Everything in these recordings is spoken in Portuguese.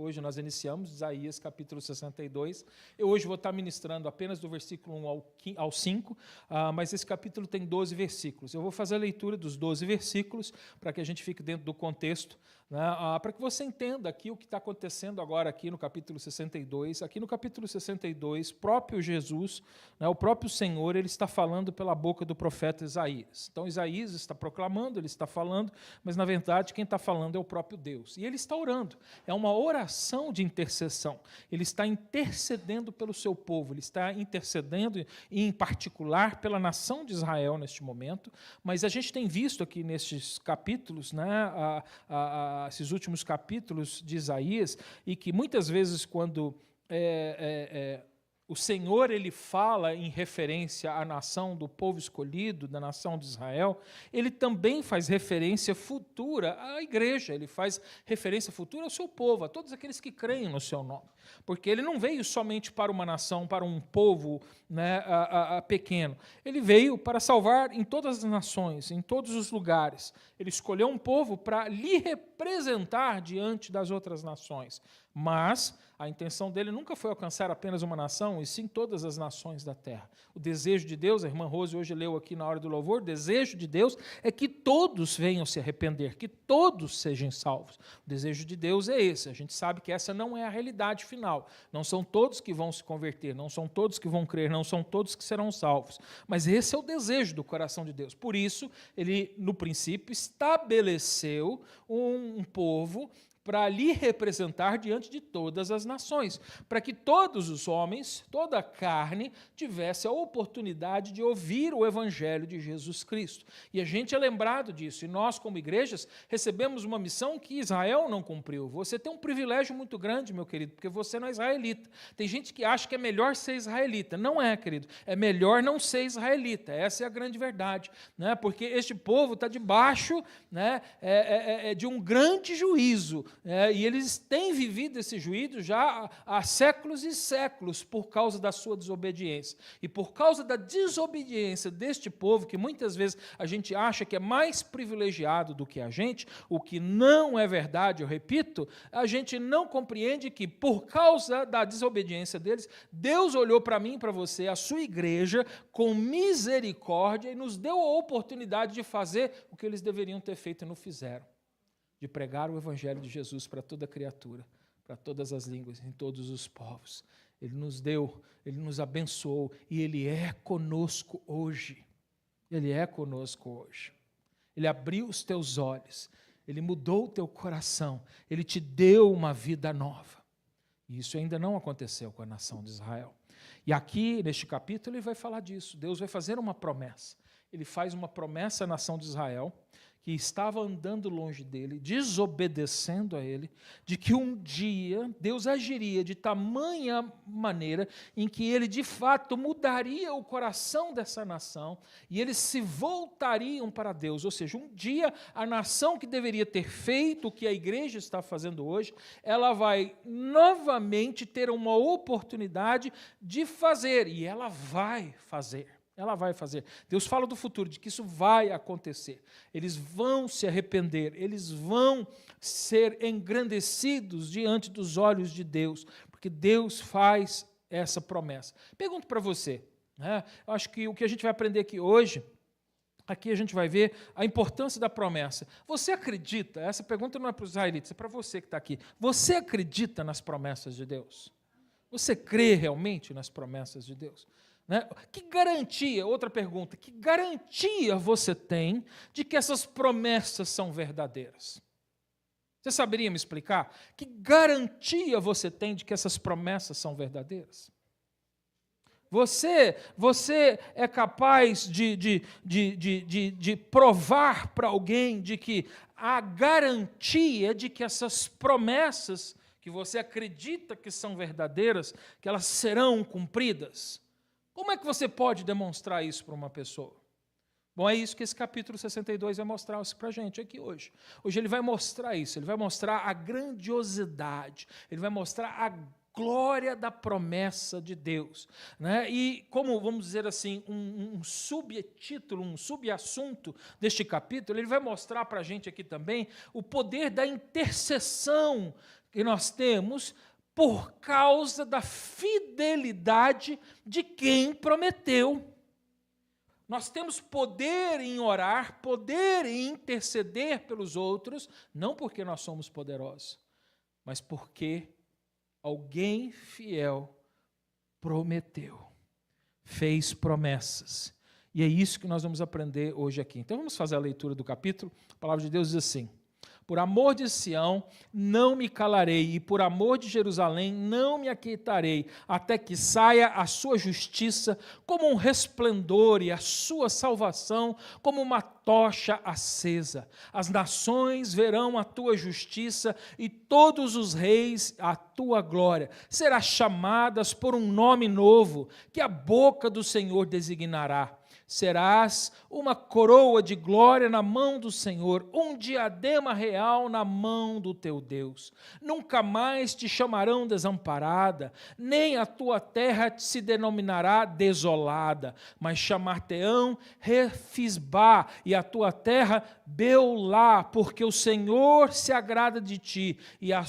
Hoje nós iniciamos Isaías capítulo 62. Eu hoje vou estar ministrando apenas do versículo 1 ao 5, mas esse capítulo tem 12 versículos. Eu vou fazer a leitura dos 12 versículos para que a gente fique dentro do contexto, né, para que você entenda aqui o que está acontecendo agora aqui no capítulo 62. Aqui no capítulo 62, próprio Jesus, né, o próprio Senhor, ele está falando pela boca do profeta Isaías. Então Isaías está proclamando, ele está falando, mas na verdade quem está falando é o próprio Deus. E ele está orando. É uma oração de intercessão. Ele está intercedendo pelo seu povo, ele está intercedendo em particular pela nação de Israel neste momento, mas a gente tem visto aqui nestes capítulos, né, esses últimos capítulos de Isaías, e que muitas vezes quando o Senhor ele fala em referência à nação do povo escolhido, da nação de Israel, ele também faz referência futura à igreja, ele faz referência futura ao seu povo, a todos aqueles que creem no seu nome. Porque ele não veio somente para uma nação, para um povo, né, pequeno. Ele veio para salvar em todas as nações, em todos os lugares. Ele escolheu um povo para lhe representar diante das outras nações. Mas a intenção dele nunca foi alcançar apenas uma nação, e sim todas as nações da terra. O desejo de Deus, a irmã Rose hoje leu aqui na hora do louvor, o desejo de Deus é que todos venham se arrepender, que todos sejam salvos. O desejo de Deus é esse. A gente sabe que essa não é a realidade final. Não são todos que vão se converter, não são todos que vão crer, não são todos que serão salvos. Mas esse é o desejo do coração de Deus. Por isso, ele, no princípio, estabeleceu um povo para lhe representar diante de todas as nações, para que todos os homens, toda a carne, tivesse a oportunidade de ouvir o Evangelho de Jesus Cristo. E a gente é lembrado disso, e nós, como igrejas, recebemos uma missão que Israel não cumpriu. Você tem um privilégio muito grande, meu querido, porque você não é israelita. Tem gente que acha que é melhor ser israelita. Não é, querido. É melhor não ser israelita. Essa é a grande verdade, né? Porque este povo está debaixo, né, de um grande juízo, e eles têm vivido esse juízo já há séculos e séculos por causa da sua desobediência. E por causa da desobediência deste povo, que muitas vezes a gente acha que é mais privilegiado do que a gente, o que não é verdade, eu repito, a gente não compreende que por causa da desobediência deles, Deus olhou para mim e para você, a sua igreja, com misericórdia e nos deu a oportunidade de fazer o que eles deveriam ter feito e não fizeram. De pregar o Evangelho de Jesus para toda criatura, para todas as línguas, em todos os povos. Ele nos deu, Ele nos abençoou, e Ele é conosco hoje. Ele é conosco hoje. Ele abriu os teus olhos, Ele mudou o teu coração, Ele te deu uma vida nova. E isso ainda não aconteceu com a nação de Israel. E aqui, neste capítulo, ele vai falar disso. Deus vai fazer uma promessa. Ele faz uma promessa à nação de Israel, que estava andando longe dele, desobedecendo a ele, de que um dia Deus agiria de tamanha maneira em que ele de fato mudaria o coração dessa nação e eles se voltariam para Deus. Ou seja, um dia a nação que deveria ter feito o que a igreja está fazendo hoje, ela vai novamente ter uma oportunidade de fazer, e ela vai fazer. Ela vai fazer. Deus fala do futuro, de que isso vai acontecer. Eles vão se arrepender, eles vão ser engrandecidos diante dos olhos de Deus, porque Deus faz essa promessa. Pergunto para você, né? Eu acho que o que a gente vai aprender aqui hoje, aqui a gente vai ver a importância da promessa. Você acredita? Essa pergunta não é para os israelitas, é para você que está aqui. Você acredita nas promessas de Deus? Você crê realmente nas promessas de Deus? Né? Que garantia, outra pergunta, que garantia você tem de que essas promessas são verdadeiras? Você saberia me explicar? Que garantia você tem de que essas promessas são verdadeiras? Você é capaz de provar para alguém de que há garantia de que essas promessas que você acredita que são verdadeiras, que elas serão cumpridas? Como é que você pode demonstrar isso para uma pessoa? Bom, é isso que esse capítulo 62 vai mostrar para a gente aqui hoje. Hoje ele vai mostrar isso, ele vai mostrar a grandiosidade, ele vai mostrar a glória da promessa de Deus, né? E como, vamos dizer assim, um subtítulo, um subassunto deste capítulo, ele vai mostrar para a gente aqui também o poder da intercessão que nós temos por causa da fidelidade de quem prometeu. Nós temos poder em orar, poder em interceder pelos outros, não porque nós somos poderosos, mas porque alguém fiel prometeu, fez promessas. E é isso que nós vamos aprender hoje aqui. Então vamos fazer a leitura do capítulo. A palavra de Deus diz assim: por amor de Sião, não me calarei, e por amor de Jerusalém, não me aquietarei, até que saia a sua justiça como um resplendor e a sua salvação como uma tocha acesa. As nações verão a tua justiça e todos os reis a tua glória. Serás chamadas por um nome novo, que a boca do Senhor designará. Serás uma coroa de glória na mão do Senhor, um diadema real na mão do teu Deus. Nunca mais te chamarão desamparada, nem a tua terra se denominará desolada, mas chamar-te-ão Refisbá, e a tua terra Beulá, porque o Senhor se agrada de ti, e a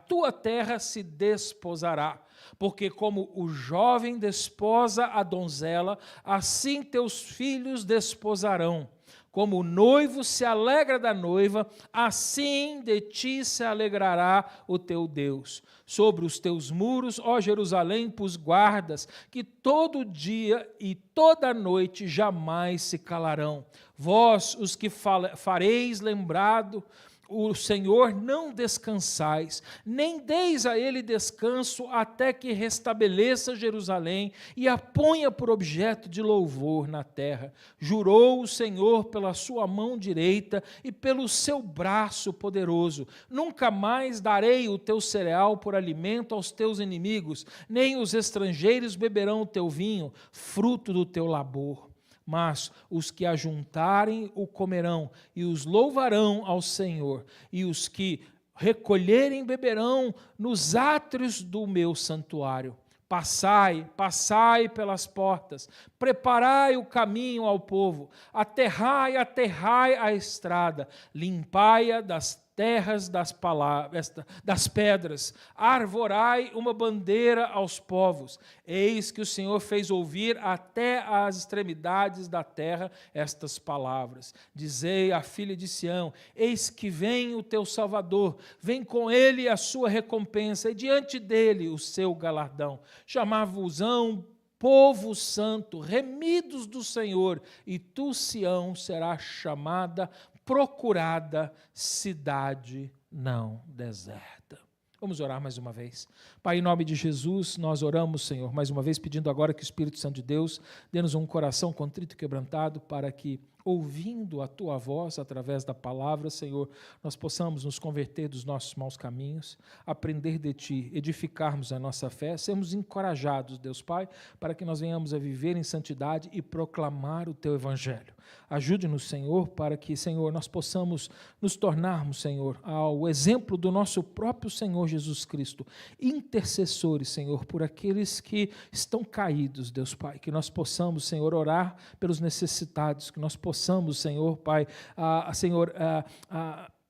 tua terra se desposará. Porque como o jovem desposa a donzela, assim teus filhos desposarão. Como o noivo se alegra da noiva, assim de ti se alegrará o teu Deus. Sobre os teus muros, ó Jerusalém, pus guardas, que todo dia e toda noite jamais se calarão. Vós, os que fareis lembrado o Senhor, não descansais, nem deis a ele descanso, até que restabeleça Jerusalém e a ponha por objeto de louvor na terra. Jurou o Senhor pela sua mão direita e pelo seu braço poderoso: nunca mais darei o teu cereal por alimento aos teus inimigos, nem os estrangeiros beberão o teu vinho, fruto do teu labor. Mas os que ajuntarem o comerão e os louvarão ao Senhor, e os que recolherem beberão nos átrios do meu santuário. Passai, passai pelas portas, preparai o caminho ao povo, aterrai, aterrai a estrada, limpai-a das terras das pedras, arvorai uma bandeira aos povos. Eis que o Senhor fez ouvir até as extremidades da terra estas palavras. Dizei à filha de Sião: eis que vem o teu Salvador, vem com ele a sua recompensa, e diante dele o seu galardão. Chamar-vos-ão povo santo, remidos do Senhor, e tu, Sião, serás chamada procurada cidade não deserta. Vamos orar mais uma vez. Pai, em nome de Jesus, nós oramos, Senhor, mais uma vez pedindo agora que o Espírito Santo de Deus dê-nos um coração contrito e quebrantado, para que, ouvindo a Tua voz através da palavra, Senhor, nós possamos nos converter dos nossos maus caminhos, aprender de Ti, edificarmos a nossa fé, sermos encorajados, Deus Pai, para que nós venhamos a viver em santidade e proclamar o Teu Evangelho. Ajude-nos, Senhor, para que, Senhor, nós possamos nos tornarmos, Senhor, ao exemplo do nosso próprio Senhor Jesus Cristo, intercessores, Senhor, por aqueles que estão caídos, Deus Pai, que nós possamos, Senhor, orar pelos necessitados, que nós possamos, Senhor, Pai,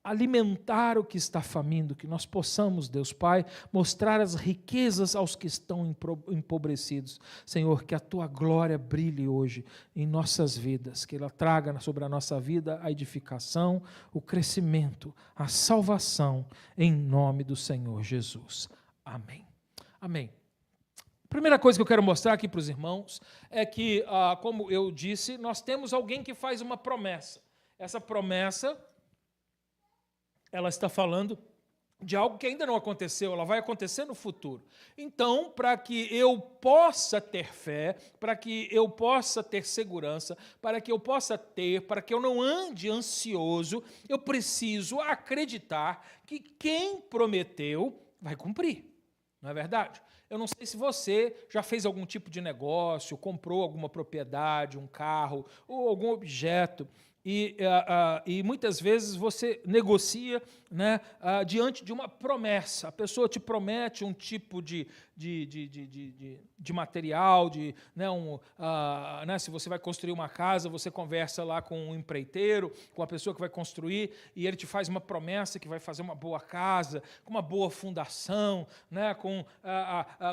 alimentar o que está faminto, que nós possamos, Deus Pai, mostrar as riquezas aos que estão empobrecidos. Senhor, que a Tua glória brilhe hoje em nossas vidas, que ela traga sobre a nossa vida a edificação, o crescimento, a salvação, em nome do Senhor Jesus. Amém. Amém. Primeira coisa que eu quero mostrar aqui para os irmãos é que, como eu disse, nós temos alguém que faz uma promessa. Essa promessa, ela está falando de algo que ainda não aconteceu, ela vai acontecer no futuro. Então, para que eu possa ter fé, para que eu possa ter segurança, para que eu não ande ansioso, eu preciso acreditar que quem prometeu vai cumprir. Não é verdade? Eu não sei se você já fez algum tipo de negócio, comprou alguma propriedade, um carro ou algum objeto, E muitas vezes você negocia, né, diante de uma promessa. A pessoa te promete um tipo de material, né, se você vai construir uma casa, você conversa lá com um empreiteiro, com a pessoa que vai construir, e ele te faz uma promessa que vai fazer uma boa casa, com uma boa fundação, né, com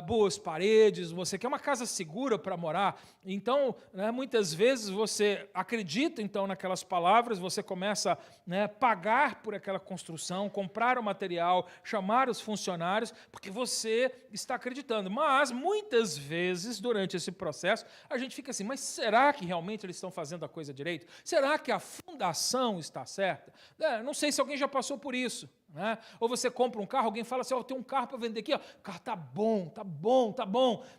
boas paredes. Você quer uma casa segura para morar. Então, né, muitas vezes você acredita então naquelas palavras, você começa, né, pagar por aquela construção, comprar o material, chamar os funcionários, porque você está acreditando. Mas, muitas vezes, durante esse processo, a gente fica assim, mas será que realmente eles estão fazendo a coisa direito? Será que a fundação está certa? Não sei se alguém já passou por isso. Né? Ou você compra um carro, alguém fala assim, tem um carro para vender aqui, ó. O carro tá bom.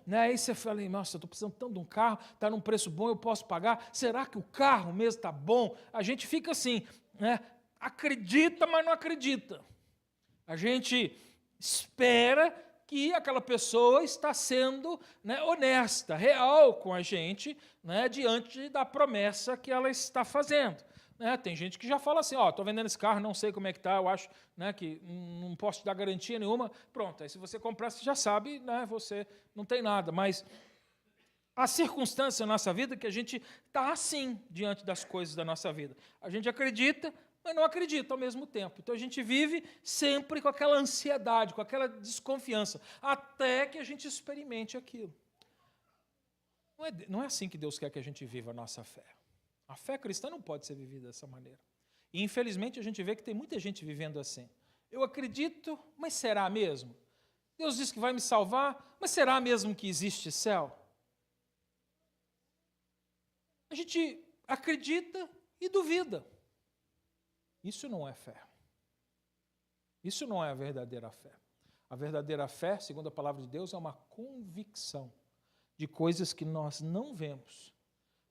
Né? Aí você fala, nossa, eu estou precisando tanto de um carro, está num preço bom, eu posso pagar. Será que o carro mesmo está bom? A gente fica assim, né? Acredita, mas não acredita. A gente espera que aquela pessoa está sendo, né, honesta, real com a gente, né, diante da promessa que ela está fazendo. Tem gente que já fala assim, estou vendendo esse carro, não sei como é que está, eu acho, né, que não posso te dar garantia nenhuma. Pronto, aí se você comprar, você já sabe, né, você não tem nada. Mas a circunstância na nossa vida é que a gente está assim diante das coisas da nossa vida. A gente acredita, mas não acredita ao mesmo tempo. Então a gente vive sempre com aquela ansiedade, com aquela desconfiança, até que a gente experimente aquilo. Não é assim que Deus quer que a gente viva a nossa fé. A fé cristã não pode ser vivida dessa maneira. E, infelizmente, a gente vê que tem muita gente vivendo assim. Eu acredito, mas será mesmo? Deus diz que vai me salvar, mas será mesmo que existe céu? A gente acredita e duvida. Isso não é fé. Isso não é a verdadeira fé. A verdadeira fé, segundo a palavra de Deus, é uma convicção de coisas que nós não vemos.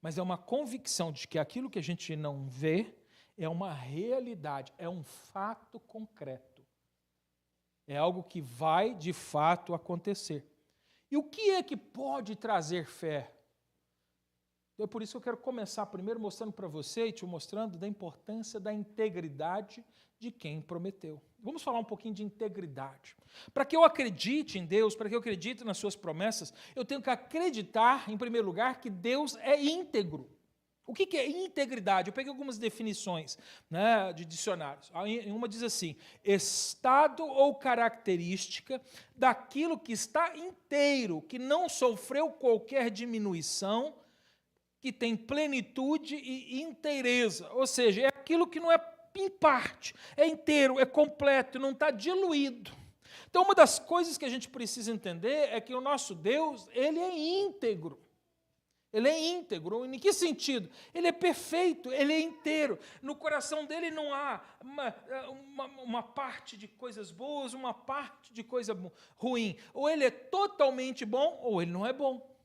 Mas é uma convicção de que aquilo que a gente não vê é uma realidade, é um fato concreto. É algo que vai, de fato, acontecer. E o que é que pode trazer fé? Então, é por isso que eu quero começar primeiro mostrando para você e te mostrando da importância da integridade de quem prometeu. Vamos falar um pouquinho de integridade. Para que eu acredite em Deus, para que eu acredite nas suas promessas, eu tenho que acreditar, em primeiro lugar, que Deus é íntegro. O que é integridade? Eu peguei algumas definições, né, de dicionários. Uma diz assim, estado ou característica daquilo que está inteiro, que não sofreu qualquer diminuição, que tem plenitude e inteireza. Ou seja, é aquilo que não é em parte, é inteiro, é completo, não está diluído. Então, uma das coisas que a gente precisa entender é que o nosso Deus, ele é íntegro. Ele é íntegro. Em que sentido? Ele é perfeito, ele é inteiro. No coração dele não há uma parte de coisas boas, uma parte de coisa ruim. Ou ele é totalmente bom, ou ele não é bom.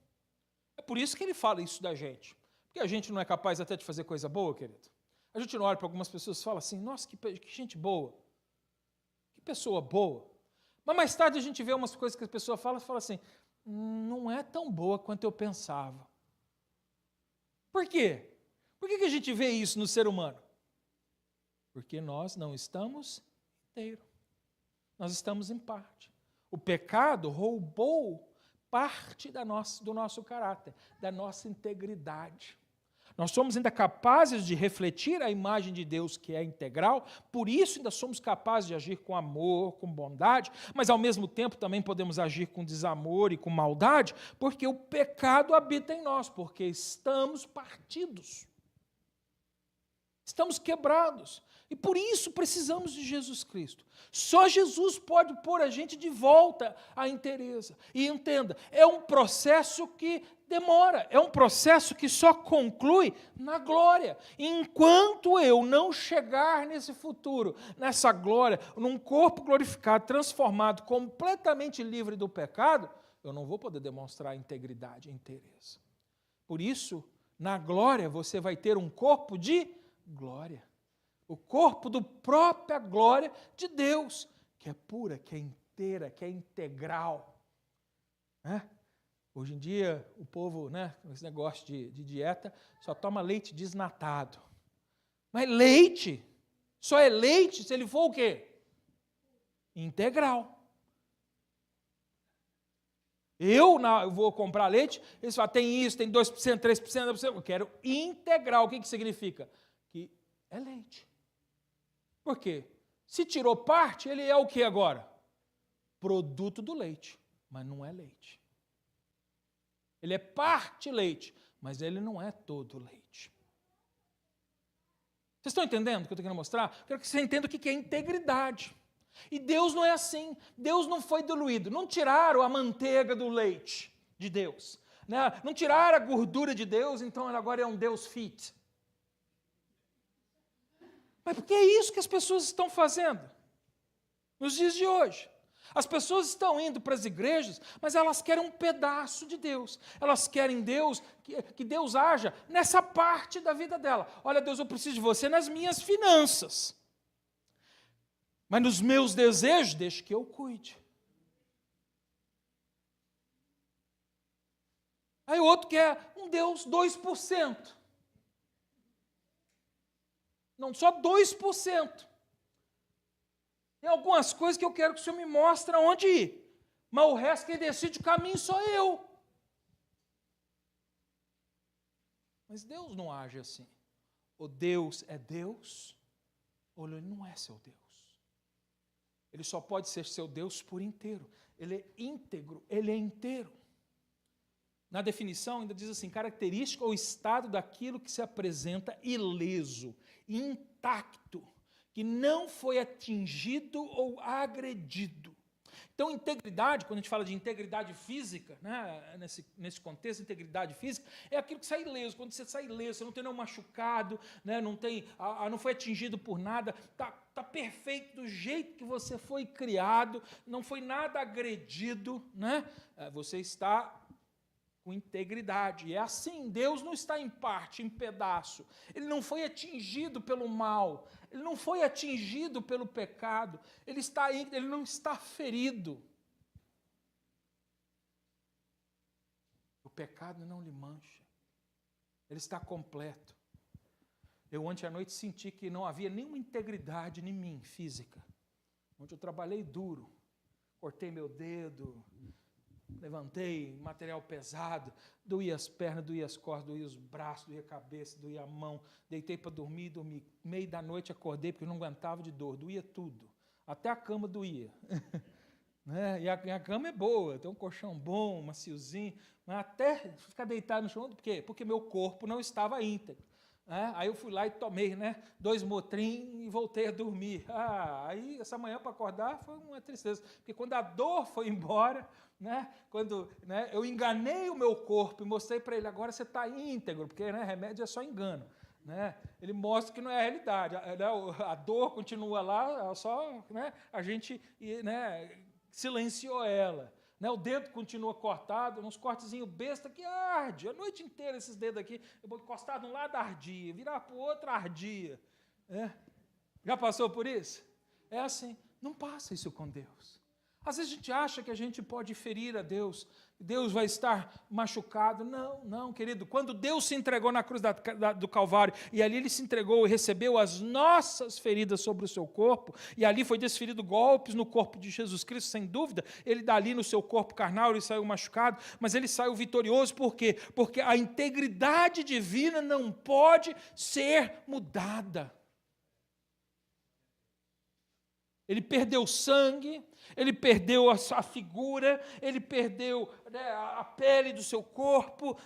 É por isso que ele fala isso da gente. Porque a gente não é capaz até de fazer coisa boa, querido. A gente não olha para algumas pessoas e fala assim, nossa, que gente boa. Que pessoa boa. Mas mais tarde a gente vê umas coisas que a pessoa fala e fala assim, não é tão boa quanto eu pensava. Por quê? Por que a gente vê isso no ser humano? Porque nós não estamos inteiro. Nós estamos em parte. O pecado roubou parte do nosso caráter, da nossa integridade. Nós somos ainda capazes de refletir a imagem de Deus que é integral, por isso ainda somos capazes de agir com amor, com bondade, mas ao mesmo tempo também podemos agir com desamor e com maldade, porque o pecado habita em nós, porque estamos partidos. Estamos quebrados. E por isso precisamos de Jesus Cristo. Só Jesus pode pôr a gente de volta à inteireza. E entenda, é um processo que demora, é um processo que só conclui na glória. Enquanto eu não chegar nesse futuro, nessa glória, num corpo glorificado, transformado, completamente livre do pecado, eu não vou poder demonstrar integridade e inteireza. Por isso, na glória, você vai ter um corpo de glória. O corpo do própria glória de Deus, que é pura, que é inteira, que é integral. Né? Hoje em dia, o povo, né, com esse negócio de dieta, só toma leite desnatado. Mas leite, só é leite se ele for o quê? Integral. Eu vou comprar leite, eles falam, tem isso, tem 2%, 3%, 2%, eu quero integral. O que significa? Que é leite. Por quê? Se tirou parte, ele é o que agora? Produto do leite, mas não é leite. Ele é parte leite, mas ele não é todo leite. Vocês estão entendendo o que eu estou querendo mostrar? Quero que você entenda o que é integridade. E Deus não é assim. Deus não foi diluído. Não tiraram a manteiga do leite de Deus. Né? Não tiraram a gordura de Deus, então ele agora é um Deus fit. Mas porque é isso que as pessoas estão fazendo nos dias de hoje. As pessoas estão indo para as igrejas, mas elas querem um pedaço de Deus. Elas querem Deus, que Deus haja nessa parte da vida dela. Olha, Deus, eu preciso de você nas minhas finanças. Mas nos meus desejos, deixe que eu cuide. Aí o outro quer um Deus 2%. Não, só 2%. Tem algumas coisas que eu quero que o Senhor me mostre aonde ir. Mas o resto, quem decide o caminho sou eu. Mas Deus não age assim. Ou Deus é Deus, ou Ele não é seu Deus. Ele só pode ser seu Deus por inteiro. Ele é íntegro, Ele é inteiro. Na definição ainda diz assim, característica ou estado daquilo que se apresenta ileso, intacto, que não foi atingido ou agredido. Então, integridade, quando a gente fala de integridade física, né, nesse contexto, integridade física, é aquilo que sai ileso. Quando você sai ileso, você não tem nenhum machucado, né, não foi atingido por nada, está perfeito do jeito que você foi criado, não foi nada agredido, né, você está com integridade. E é assim, Deus não está em parte, em pedaço. Ele não foi atingido pelo mal, ele não foi atingido pelo pecado, ele não está ferido. O pecado não lhe mancha, ele está completo. Eu ontem à noite senti que não havia nenhuma integridade em mim, física. Ontem eu trabalhei duro, cortei meu dedo, levantei material pesado, doía as pernas, doía as costas, doía os braços, doía a cabeça, doía a mão, deitei para dormir, meio da noite acordei porque eu não aguentava de dor, doía tudo, até a cama doía. Né? E a cama é boa, tem um colchão bom, maciozinho, mas até ficar deitado no chão, por quê? Porque meu corpo não estava íntegro. Aí eu fui lá e tomei, 2 Motrin e voltei a dormir. Aí essa manhã para acordar foi uma tristeza, porque quando a dor foi embora, quando eu enganei o meu corpo e mostrei para ele, agora você está íntegro, porque remédio é só engano. Ele mostra que não é a realidade, a dor continua lá, só a gente silenciou ela. O dedo continua cortado, uns cortezinhos besta que arde, a noite inteira esses dedos aqui, eu vou encostar de um lado, ardia, virar para o outro, ardia. Já passou por isso? É assim, não passa isso com Deus. Às vezes a gente acha que a gente pode ferir a Deus, Deus vai estar machucado. Não, querido, quando Deus se entregou na cruz do Calvário, e ali Ele se entregou e recebeu as nossas feridas sobre o seu corpo, e ali foi desferido golpes no corpo de Jesus Cristo, sem dúvida, Ele dali no seu corpo carnal, Ele saiu machucado, mas Ele saiu vitorioso, por quê? Porque a integridade divina não pode ser mudada. Ele perdeu sangue, ele perdeu a figura, ele perdeu a pele do seu corpo,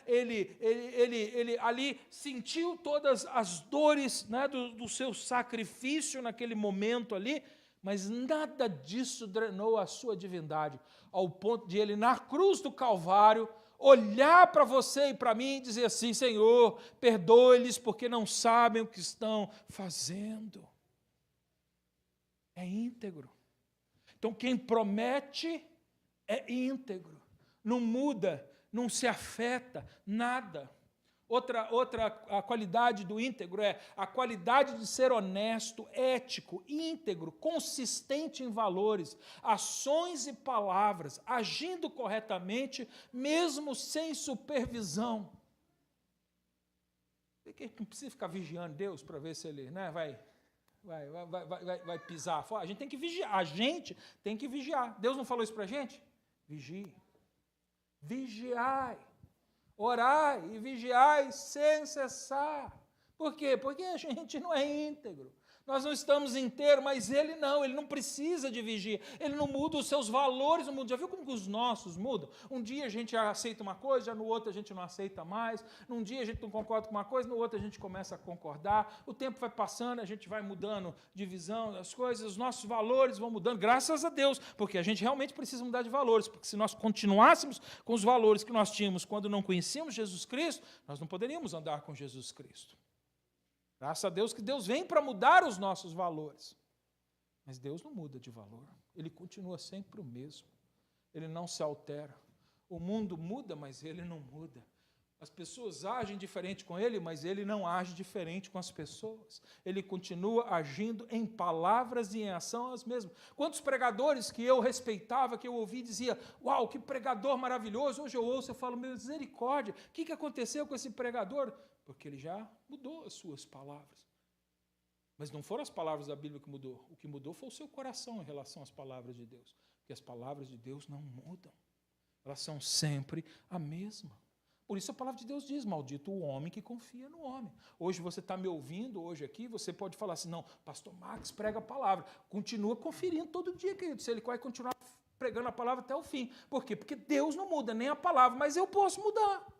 ele ali sentiu todas as dores do seu sacrifício naquele momento ali, mas nada disso drenou a sua divindade, ao ponto de ele, na cruz do Calvário, olhar para você e para mim e dizer assim, Senhor, perdoe-lhes porque não sabem o que estão fazendo. É íntegro. Então, quem promete é íntegro. Não muda, não se afeta, nada. Outra a qualidade do íntegro é a qualidade de ser honesto, ético, íntegro, consistente em valores, ações e palavras, agindo corretamente, mesmo sem supervisão. que não precisa ficar vigiando Deus para ver se ele, né, vai pisar fora. A gente tem que vigiar. A gente tem que vigiar. Deus não falou isso para a gente? Vigie. Vigiai. Orai e vigiai sem cessar. Por quê? Porque a gente não é íntegro. Nós não estamos inteiros, mas ele não precisa de vigia, ele não muda os seus valores no mundo. Já viu como que os nossos mudam? Um dia a gente aceita uma coisa, já no outro a gente não aceita mais, num dia a gente não concorda com uma coisa, no outro a gente começa a concordar, o tempo vai passando, a gente vai mudando de visão das coisas, os nossos valores vão mudando, graças a Deus, porque a gente realmente precisa mudar de valores, porque se nós continuássemos com os valores que nós tínhamos quando não conhecíamos Jesus Cristo, nós não poderíamos andar com Jesus Cristo. Graças a Deus que Deus vem para mudar os nossos valores. Mas Deus não muda de valor. Ele continua sempre o mesmo. Ele não se altera. O mundo muda, mas ele não muda. As pessoas agem diferente com ele, mas ele não age diferente com as pessoas. Ele continua agindo em palavras e em ação as mesmas. Quantos pregadores que eu respeitava, que eu ouvi, dizia, uau, que pregador maravilhoso. Hoje eu ouço, eu falo, misericórdia, o que aconteceu com esse pregador? Porque ele já mudou as suas palavras. Mas não foram as palavras da Bíblia que mudou. O que mudou foi o seu coração em relação às palavras de Deus. Porque as palavras de Deus não mudam. Elas são sempre a mesma. Por isso a palavra de Deus diz, maldito o homem que confia no homem. Hoje você está me ouvindo, hoje aqui, você pode falar assim, não, pastor Max prega a palavra. Continua conferindo todo dia, querido, se ele vai continuar pregando a palavra até o fim. Por quê? Porque Deus não muda nem a palavra, mas eu posso mudar.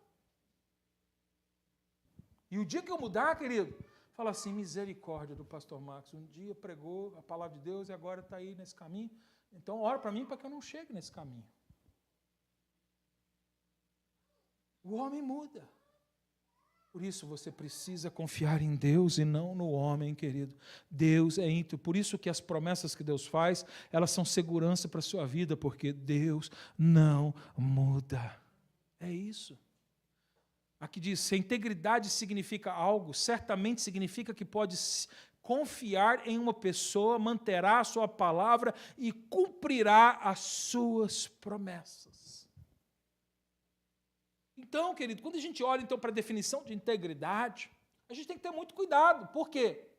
E o dia que eu mudar, querido, fala assim, misericórdia do pastor Max, um dia pregou a palavra de Deus e agora está aí nesse caminho, então ora para mim para que eu não chegue nesse caminho. O homem muda. Por isso você precisa confiar em Deus e não no homem, querido. Deus é íntimo. Por isso que as promessas que Deus faz, elas são segurança para a sua vida, porque Deus não muda. É isso. Aqui diz, se a integridade significa algo, certamente significa que pode confiar em uma pessoa, manterá a sua palavra e cumprirá as suas promessas. Então, querido, quando a gente olha então, para a definição de integridade, a gente tem que ter muito cuidado. Por quê?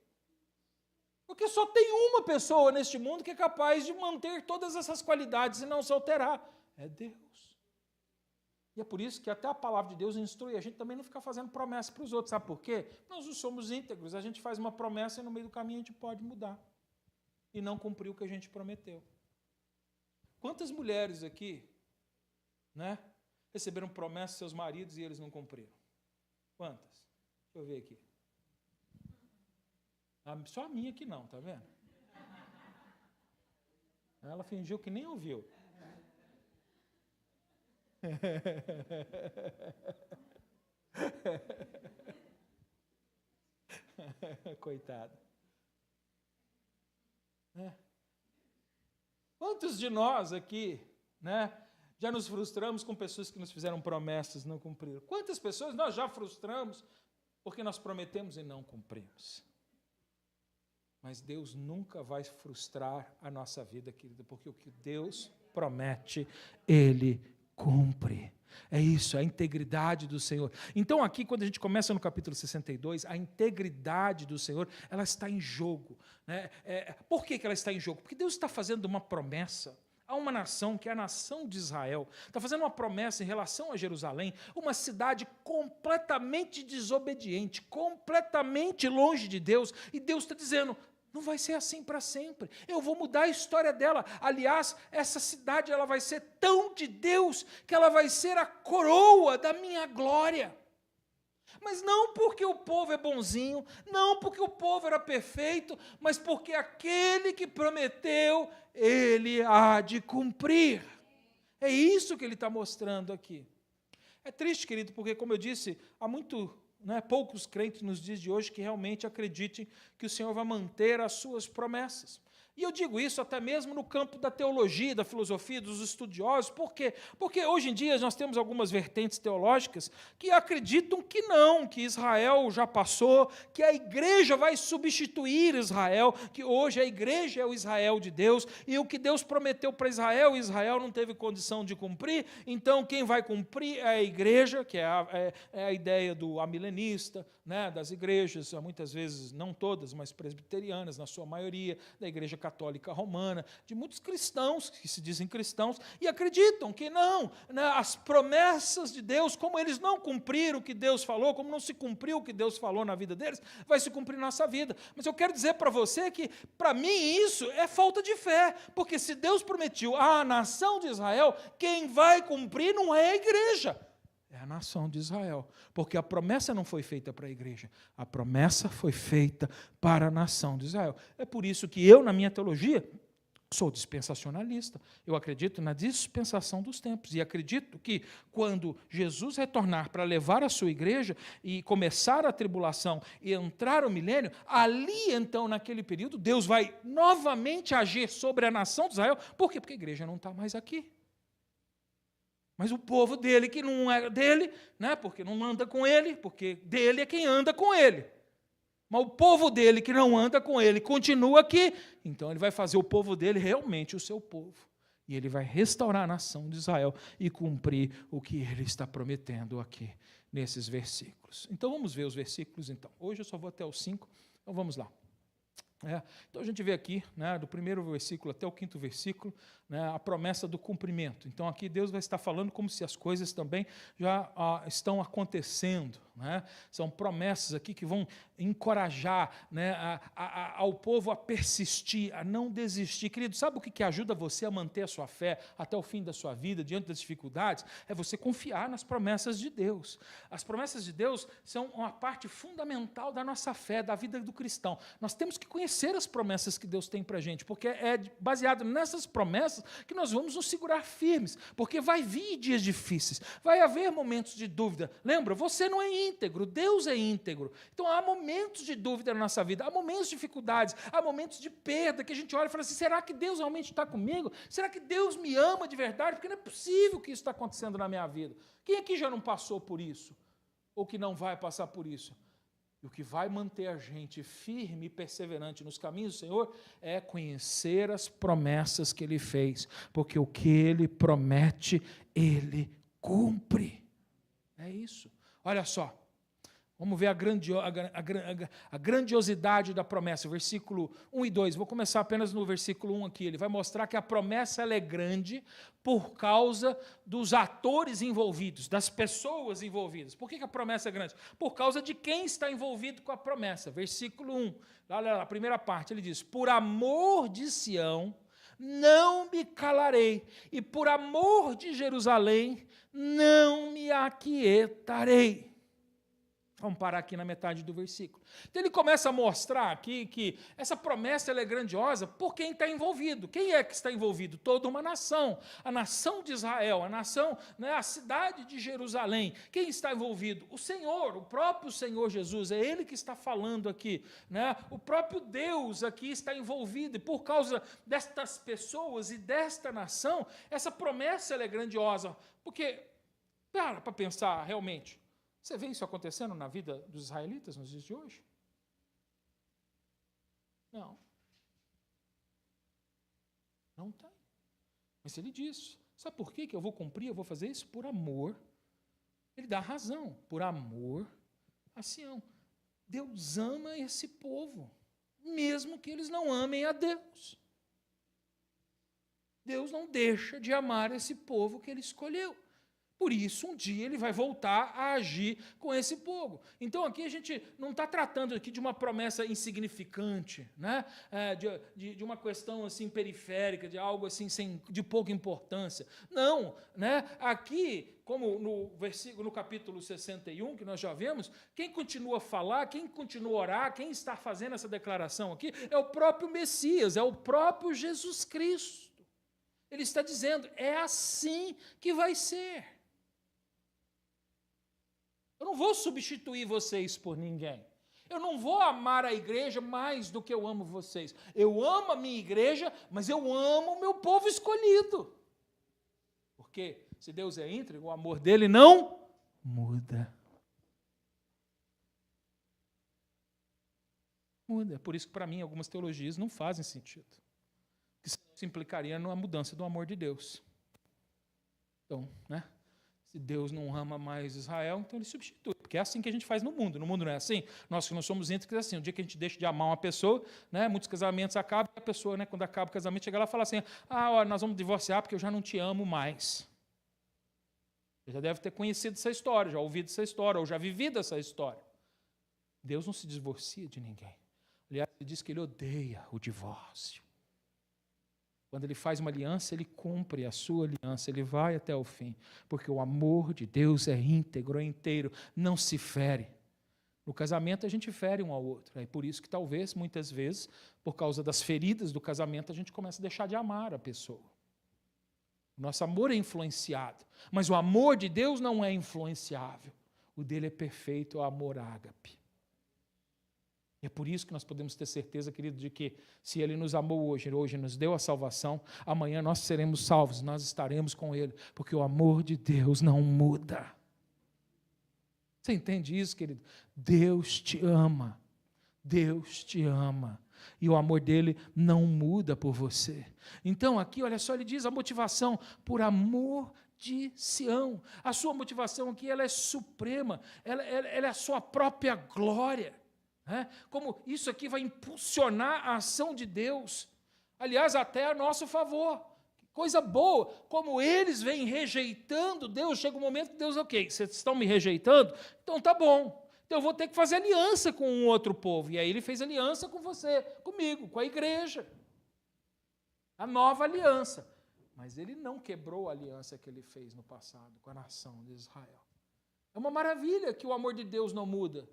Porque só tem uma pessoa neste mundo que é capaz de manter todas essas qualidades e não se alterar. É Deus. E é por isso que até a palavra de Deus instrui a gente também não ficar fazendo promessa para os outros. Sabe por quê? Nós não somos íntegros. A gente faz uma promessa e no meio do caminho a gente pode mudar. E não cumprir o que a gente prometeu. Quantas mulheres aqui, né, receberam promessas dos seus maridos e eles não cumpriram? Quantas? Deixa eu ver aqui. Só a minha que não, tá vendo? Ela fingiu que nem ouviu. Coitado. Quantos de nós aqui, né, já nos frustramos com pessoas que nos fizeram promessas e não cumpriram? Quantas pessoas nós já frustramos porque nós prometemos e não cumprimos? Mas Deus nunca vai frustrar a nossa vida, querida, porque o que Deus promete, Ele cumpre. É isso, a integridade do Senhor. Então aqui, quando a gente começa no capítulo 62, a integridade do Senhor, ela está em jogo. Né? Por que ela está em jogo? Porque Deus está fazendo uma promessa a uma nação, que é a nação de Israel. Está fazendo uma promessa em relação a Jerusalém, uma cidade completamente desobediente, completamente longe de Deus, e Deus está dizendo, não vai ser assim para sempre. Eu vou mudar a história dela. Aliás, essa cidade ela vai ser tão de Deus que ela vai ser a coroa da minha glória. Mas não porque o povo é bonzinho, não porque o povo era perfeito, mas porque aquele que prometeu, ele há de cumprir. É isso que ele está mostrando aqui. É triste, querido, porque, como eu disse, há poucos crentes nos dias de hoje que realmente acreditem que o Senhor vai manter as suas promessas. E eu digo isso até mesmo no campo da teologia, da filosofia, dos estudiosos. Por quê? Porque hoje em dia nós temos algumas vertentes teológicas que acreditam que não, que Israel já passou, que a igreja vai substituir Israel, que hoje a igreja é o Israel de Deus, e o que Deus prometeu para Israel, Israel não teve condição de cumprir, então quem vai cumprir é a igreja, que é a ideia do amilenista, né, das igrejas, muitas vezes, não todas, mas presbiterianas, na sua maioria, da igreja católica romana, de muitos cristãos, que se dizem cristãos, e acreditam que não, né, as promessas de Deus, como eles não cumpriram o que Deus falou, como não se cumpriu o que Deus falou na vida deles, vai se cumprir na nossa vida. Mas eu quero dizer para você que, para mim, isso é falta de fé, porque se Deus prometeu à nação de Israel, quem vai cumprir não é a igreja, é a nação de Israel, porque a promessa não foi feita para a igreja, a promessa foi feita para a nação de Israel. É por isso que eu, na minha teologia, sou dispensacionalista. Eu acredito na dispensação dos tempos e acredito que quando Jesus retornar para levar a sua igreja e começar a tribulação e entrar o milênio, ali então, naquele período, Deus vai novamente agir sobre a nação de Israel. Por quê? Porque a igreja não está mais aqui. Mas o povo dele, que não é dele, né, porque não anda com ele, porque dele é quem anda com ele. Mas o povo dele, que não anda com ele, continua aqui, então ele vai fazer o povo dele realmente o seu povo. E ele vai restaurar a nação de Israel e cumprir o que ele está prometendo aqui, nesses versículos. Então vamos ver os versículos, então. Hoje eu só vou até os 5, então vamos lá. Então a gente vê aqui, né, do primeiro versículo até o 5º versículo, né, a promessa do cumprimento. Então aqui Deus vai estar falando como se as coisas também já estão acontecendo, né? São promessas aqui que vão encorajar, né, ao povo a persistir, a não desistir. Querido, sabe o que ajuda você a manter a sua fé até o fim da sua vida, diante das dificuldades? É você confiar nas promessas de Deus. As promessas de Deus são uma parte fundamental da nossa fé, da vida do cristão. Nós temos que conhecer as promessas que Deus tem para a gente, porque é baseado nessas promessas que nós vamos nos segurar firmes, porque vai vir dias difíceis, vai haver momentos de dúvida. Lembra, você não é íntegro, Deus é íntegro. Então há momentos de dúvida na nossa vida, há momentos de dificuldades, há momentos de perda, que a gente olha e fala assim, será que Deus realmente está comigo? Será que Deus me ama de verdade? Porque não é possível que isso está acontecendo na minha vida. Quem aqui já não passou por isso? Ou que não vai passar por isso? E o que vai manter a gente firme e perseverante nos caminhos do Senhor é conhecer as promessas que Ele fez, porque o que Ele promete, Ele cumpre. É isso. Olha só, vamos ver a grandiosidade da promessa, versículo 1 e 2. Vou começar apenas no versículo 1 aqui. Ele vai mostrar que a promessa ela é grande por causa dos atores envolvidos, das pessoas envolvidas. Por que a promessa é grande? Por causa de quem está envolvido com a promessa. Versículo 1, lá, a primeira parte, ele diz, por amor de Sião, não me calarei, e por amor de Jerusalém, não me aquietarei. Vamos parar aqui na metade do versículo. Então ele começa a mostrar aqui que essa promessa ela é grandiosa por quem está envolvido. Quem é que está envolvido? Toda uma nação. A nação de Israel, a nação, né, a cidade de Jerusalém. Quem está envolvido? O Senhor, o próprio Senhor Jesus. É Ele que está falando aqui, né? O próprio Deus aqui está envolvido. E por causa destas pessoas e desta nação, essa promessa ela é grandiosa. Porque, para pensar realmente, você vê isso acontecendo na vida dos israelitas nos dias de hoje? Não. Não tem. Mas ele diz, sabe por que eu vou cumprir, eu vou fazer isso? Por amor. Ele dá razão, por amor a Sião. Deus ama esse povo, mesmo que eles não amem a Deus. Deus não deixa de amar esse povo que Ele escolheu. Por isso, um dia ele vai voltar a agir com esse povo. Então, aqui a gente não está tratando aqui de uma promessa insignificante, né? De uma questão assim periférica, de algo assim de pouca importância. Não, né? Aqui, como no capítulo 61, que nós já vemos, quem continua a falar, quem continua a orar, quem está fazendo essa declaração aqui, é o próprio Messias, é o próprio Jesus Cristo. Ele está dizendo, é assim que vai ser. Eu não vou substituir vocês por ninguém. Eu não vou amar a igreja mais do que eu amo vocês. Eu amo a minha igreja, mas eu amo o meu povo escolhido. Porque se Deus é íntegro, o amor dele não muda. Muda. Por isso que, para mim, algumas teologias não fazem sentido. Que se implicaria numa mudança do amor de Deus. Então, se Deus não ama mais Israel, então ele substitui. Porque é assim que a gente faz no mundo. No mundo não é assim? Nós que não somos íntegros, é assim. O dia que a gente deixa de amar uma pessoa, muitos casamentos acabam, e a pessoa, quando acaba o casamento, chega lá e fala assim, nós vamos divorciar porque eu já não te amo mais. Você já deve ter conhecido essa história, já ouvido essa história, ou já vivido essa história. Deus não se divorcia de ninguém. Aliás, ele diz que ele odeia o divórcio. Quando ele faz uma aliança, ele cumpre a sua aliança, ele vai até o fim, porque o amor de Deus é íntegro, é inteiro, não se fere. No casamento a gente fere um ao outro, é por isso que talvez, muitas vezes, por causa das feridas do casamento, a gente começa a deixar de amar a pessoa. O nosso amor é influenciado, mas o amor de Deus não é influenciável. O dele é perfeito, o amor ágape. E é por isso que nós podemos ter certeza, querido, de que se Ele nos amou hoje nos deu a salvação, amanhã nós seremos salvos, nós estaremos com Ele, porque o amor de Deus não muda. Você entende isso, querido? Deus te ama, Deus te ama, e o amor dEle não muda por você. Então aqui, olha só, ele diz a motivação, por amor de Sião. A sua motivação aqui, ela é suprema, ela é a sua própria glória. Como isso aqui vai impulsionar a ação de Deus, aliás, até a nosso favor, coisa boa, como eles vêm rejeitando Deus, chega um momento que Deus, ok, vocês estão me rejeitando, então tá bom, então eu vou ter que fazer aliança com um outro povo, e aí ele fez aliança com você, comigo, com a igreja, a nova aliança, mas ele não quebrou a aliança que ele fez no passado com a nação de Israel. É uma maravilha que o amor de Deus não muda.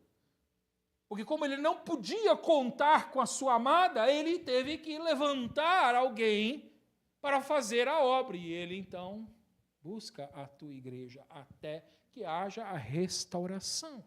Porque como ele não podia contar com a sua amada, ele teve que levantar alguém para fazer a obra. E ele, então, busca a tua igreja até que haja a restauração.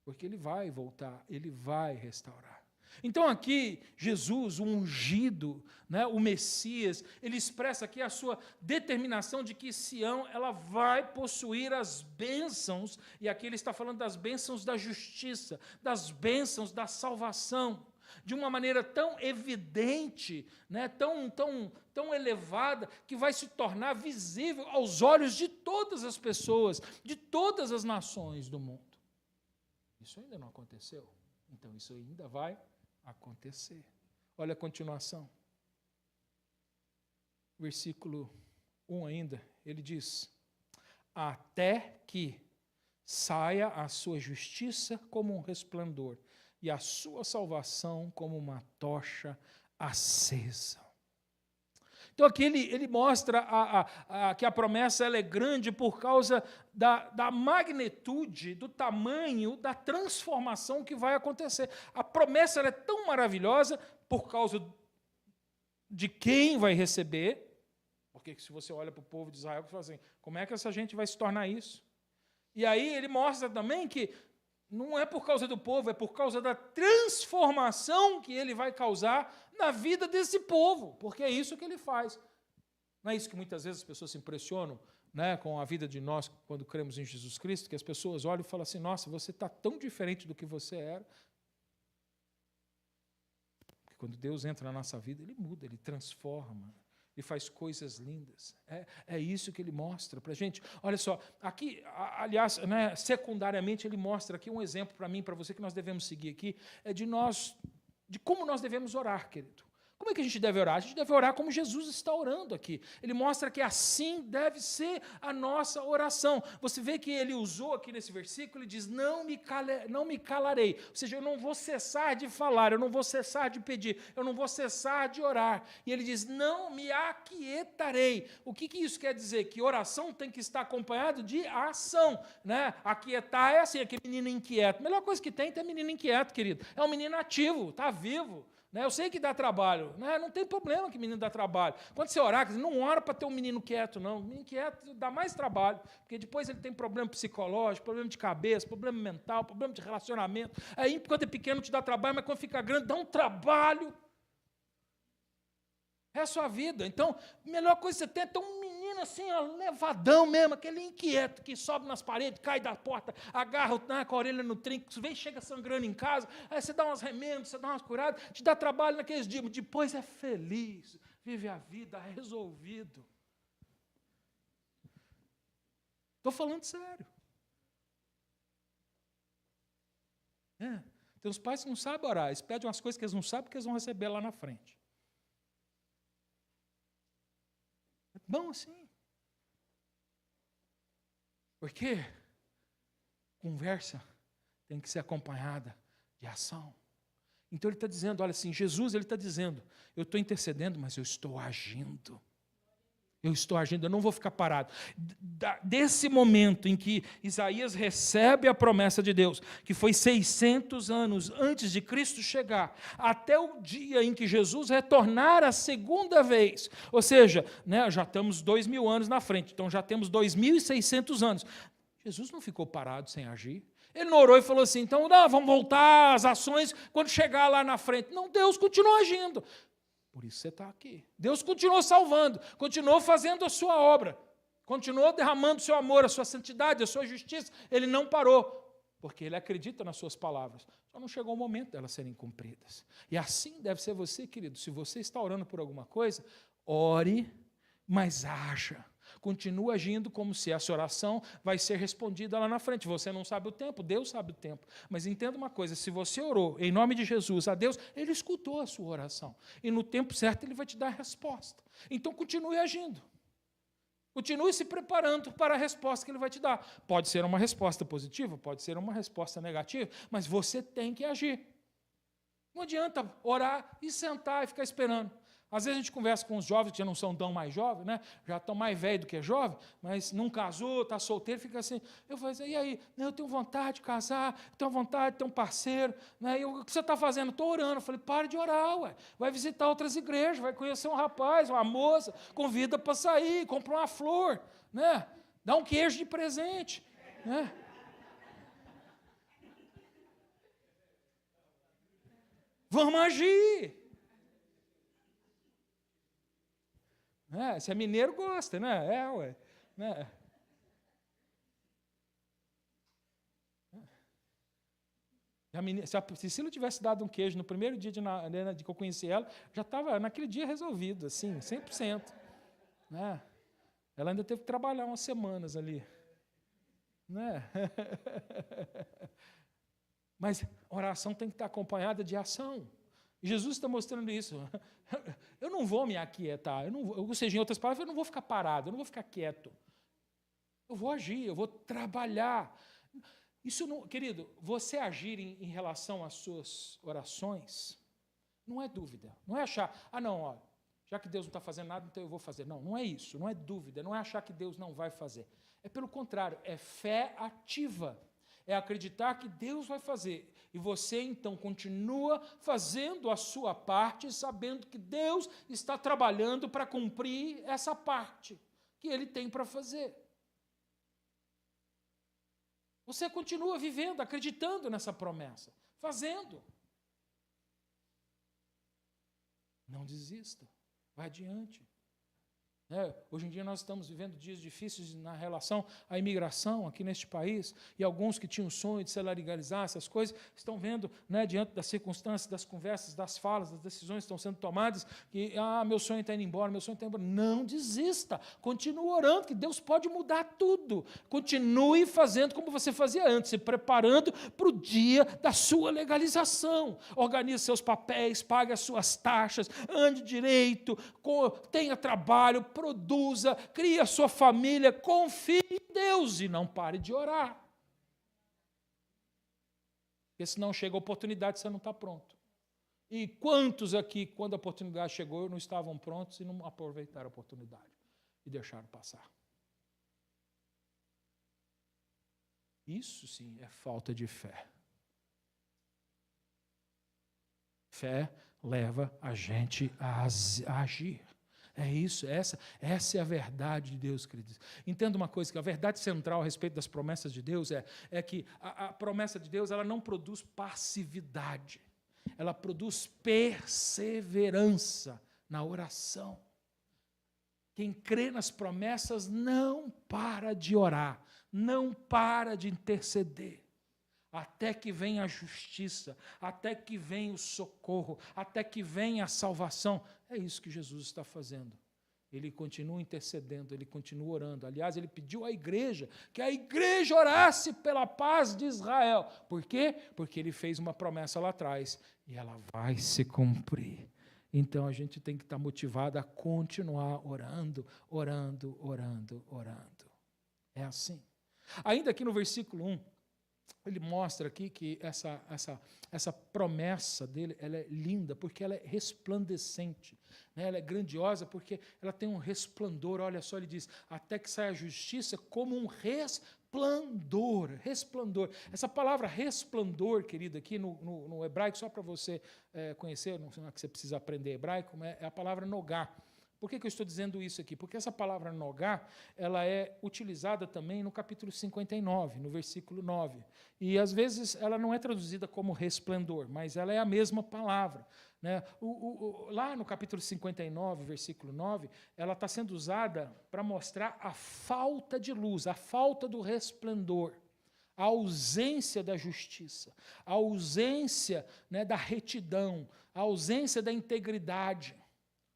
Porque ele vai voltar, ele vai restaurar. Então aqui, Jesus, o ungido, o Messias, ele expressa aqui a sua determinação de que Sião ela vai possuir as bênçãos, e aqui ele está falando das bênçãos da justiça, das bênçãos da salvação, de uma maneira tão evidente, tão elevada, que vai se tornar visível aos olhos de todas as pessoas, de todas as nações do mundo. Isso ainda não aconteceu, então isso ainda vai acontecer. Olha a continuação. Versículo 1 ainda, ele diz, até que saia a sua justiça como um resplendor, e a sua salvação como uma tocha acesa. Então aqui ele mostra que a promessa ela é grande por causa da magnitude, do tamanho, da transformação que vai acontecer. A promessa ela é tão maravilhosa por causa de quem vai receber, porque se você olha para o povo de Israel, você fala assim, como é que essa gente vai se tornar isso? E aí ele mostra também que não é por causa do povo, é por causa da transformação que ele vai causar na vida desse povo, porque é isso que ele faz. Não é isso que muitas vezes as pessoas se impressionam com a vida de nós quando cremos em Jesus Cristo, que as pessoas olham e falam assim, nossa, você está tão diferente do que você era. Porque quando Deus entra na nossa vida, Ele muda, Ele transforma, Ele faz coisas lindas. É isso que Ele mostra para a gente. Olha só, aqui, aliás, secundariamente, Ele mostra aqui um exemplo para mim, para você, que nós devemos seguir aqui, de como nós devemos orar, querido. Como é que a gente deve orar? A gente deve orar como Jesus está orando aqui. Ele mostra que assim deve ser a nossa oração. Você vê que ele usou aqui nesse versículo, ele diz, não me calarei. Ou seja, eu não vou cessar de falar, eu não vou cessar de pedir, eu não vou cessar de orar. E ele diz, não me aquietarei. O que isso quer dizer? Que oração tem que estar acompanhado de ação. Aquietar é assim, aquele menino inquieto. A melhor coisa que tem é menino inquieto, querido. É um menino ativo, está vivo. Né? Eu sei que dá trabalho, né? Não tem problema que menino dá trabalho. Quando você orar, não ora para ter um menino quieto, não. O menino quieto dá mais trabalho, porque depois ele tem problema psicológico, problema de cabeça, problema mental, problema de relacionamento. Aí, quando é pequeno, te dá trabalho, mas quando fica grande, dá um trabalho. É a sua vida. Então, a melhor coisa que você tem é ter um menino assim, ó, levadão mesmo, aquele inquieto, que sobe nas paredes, cai da porta, agarra com a orelha no trinco, vem, chega sangrando em casa, aí você dá umas remendos, você dá umas curadas, te dá trabalho naqueles dias, depois é feliz, vive a vida resolvido. Estou falando sério. Tem uns pais que não sabem orar, eles pedem umas coisas que eles não sabem, porque eles vão receber lá na frente. É bom assim. Porque conversa tem que ser acompanhada de ação. Então ele está dizendo, olha assim, Jesus ele está dizendo, eu estou intercedendo, mas eu estou agindo. Eu estou agindo, eu não vou ficar parado. Desse momento em que Isaías recebe a promessa de Deus, que foi 600 anos antes de Cristo chegar, até o dia em que Jesus retornar a segunda vez, ou seja, né, já estamos 2000 anos na frente, então já temos 2600 anos. Jesus não ficou parado sem agir. Ele não orou e falou assim, então vamos voltar às ações quando chegar lá na frente. Não, Deus continuou agindo. Por isso você está aqui. Deus continuou salvando, continuou fazendo a sua obra, continuou derramando o seu amor, a sua santidade, a sua justiça. Ele não parou, porque ele acredita nas suas palavras. Só não chegou o momento delas serem cumpridas. E assim deve ser você, querido. Se você está orando por alguma coisa, ore, mas haja. Continua agindo como se essa oração vai ser respondida lá na frente. Você não sabe o tempo, Deus sabe o tempo. Mas entenda uma coisa, se você orou em nome de Jesus a Deus, Ele escutou a sua oração. E no tempo certo Ele vai te dar a resposta. Então continue agindo. Continue se preparando para a resposta que Ele vai te dar. Pode ser uma resposta positiva, pode ser uma resposta negativa, mas você tem que agir. Não adianta orar e sentar e ficar esperando. Às vezes a gente conversa com os jovens que já não são tão mais jovens, né? Já estão mais velhos do que jovens, mas não casou, está solteiro, fica assim. Eu falo assim, e aí? Eu tenho vontade de casar, tenho vontade de ter um parceiro. Né? O que você está fazendo? Estou orando. Eu falei, pare de orar, ué. Vai visitar outras igrejas, vai conhecer um rapaz, uma moça, convida para sair, compra uma flor, né? Dá um queijo de presente. Né? Vamos agir. Se é mineiro, gosta, né? Ué. Né? Se a Cecília tivesse dado um queijo no primeiro dia de que eu conheci ela, já estava naquele dia resolvido, assim, 100%. Né? Ela ainda teve que trabalhar umas semanas ali. Né? Mas a oração tem que estar acompanhada de ação. Jesus está mostrando isso. Eu não vou me aquietar, ou seja, em outras palavras, eu não vou ficar parado, eu não vou ficar quieto. Eu vou agir, eu vou trabalhar. Isso não, querido, você agir em relação às suas orações, não é dúvida, não é achar, não, ó, já que Deus não está fazendo nada, então eu vou fazer. Não, não é isso, não é dúvida, não é achar que Deus não vai fazer. É pelo contrário, é fé ativa. É acreditar que Deus vai fazer. E você, então, continua fazendo a sua parte, sabendo que Deus está trabalhando para cumprir essa parte que Ele tem para fazer. Você continua vivendo, acreditando nessa promessa, fazendo. Não desista, vá adiante. Hoje em dia nós estamos vivendo dias difíceis na relação à imigração aqui neste país, e alguns que tinham o sonho de se legalizar, essas coisas, estão vendo, diante das circunstâncias, das conversas, das falas, das decisões que estão sendo tomadas, que, meu sonho está indo embora, meu sonho está indo embora. Não desista, continue orando, que Deus pode mudar tudo. Continue fazendo como você fazia antes, se preparando para o dia da sua legalização. Organize seus papéis, pague as suas taxas, ande direito, tenha trabalho, produza, crie a sua família, confie em Deus e não pare de orar. Porque senão chega a oportunidade e você não está pronto. E quantos aqui, quando a oportunidade chegou, não estavam prontos e não aproveitaram a oportunidade e deixaram passar? Isso sim é falta de fé. Fé leva a gente a agir. É isso, essa é a verdade de Deus, queridos. Entenda uma coisa, que a verdade central a respeito das promessas de Deus é que a promessa de Deus ela não produz passividade, ela produz perseverança na oração. Quem crê nas promessas não para de orar, não para de interceder, até que venha a justiça, até que venha o socorro, até que venha a salvação. É isso que Jesus está fazendo. Ele continua intercedendo, ele continua orando. Aliás, ele pediu à igreja, que a igreja orasse pela paz de Israel. Por quê? Porque ele fez uma promessa lá atrás, e ela vai se cumprir. Então, a gente tem que estar motivado a continuar orando, orando, orando, orando. É assim. Ainda aqui no versículo 1, ele mostra aqui que essa promessa dele, ela é linda, porque ela é resplandecente, né? Ela é grandiosa, porque ela tem um resplandor. Olha só, ele diz, até que saia a justiça como um resplandor. Essa palavra resplandor, querido, aqui no hebraico, só para você conhecer, não é que você precisa aprender hebraico, mas é a palavra nogá. Por que eu estou dizendo isso aqui? Porque essa palavra nogá, ela é utilizada também no capítulo 59, no versículo 9. E, às vezes, ela não é traduzida como resplendor, mas ela é a mesma palavra, né? Lá no capítulo 59, versículo 9, ela está sendo usada para mostrar a falta de luz, a falta do resplendor, a ausência da justiça, a ausência, né, da retidão, a ausência da integridade.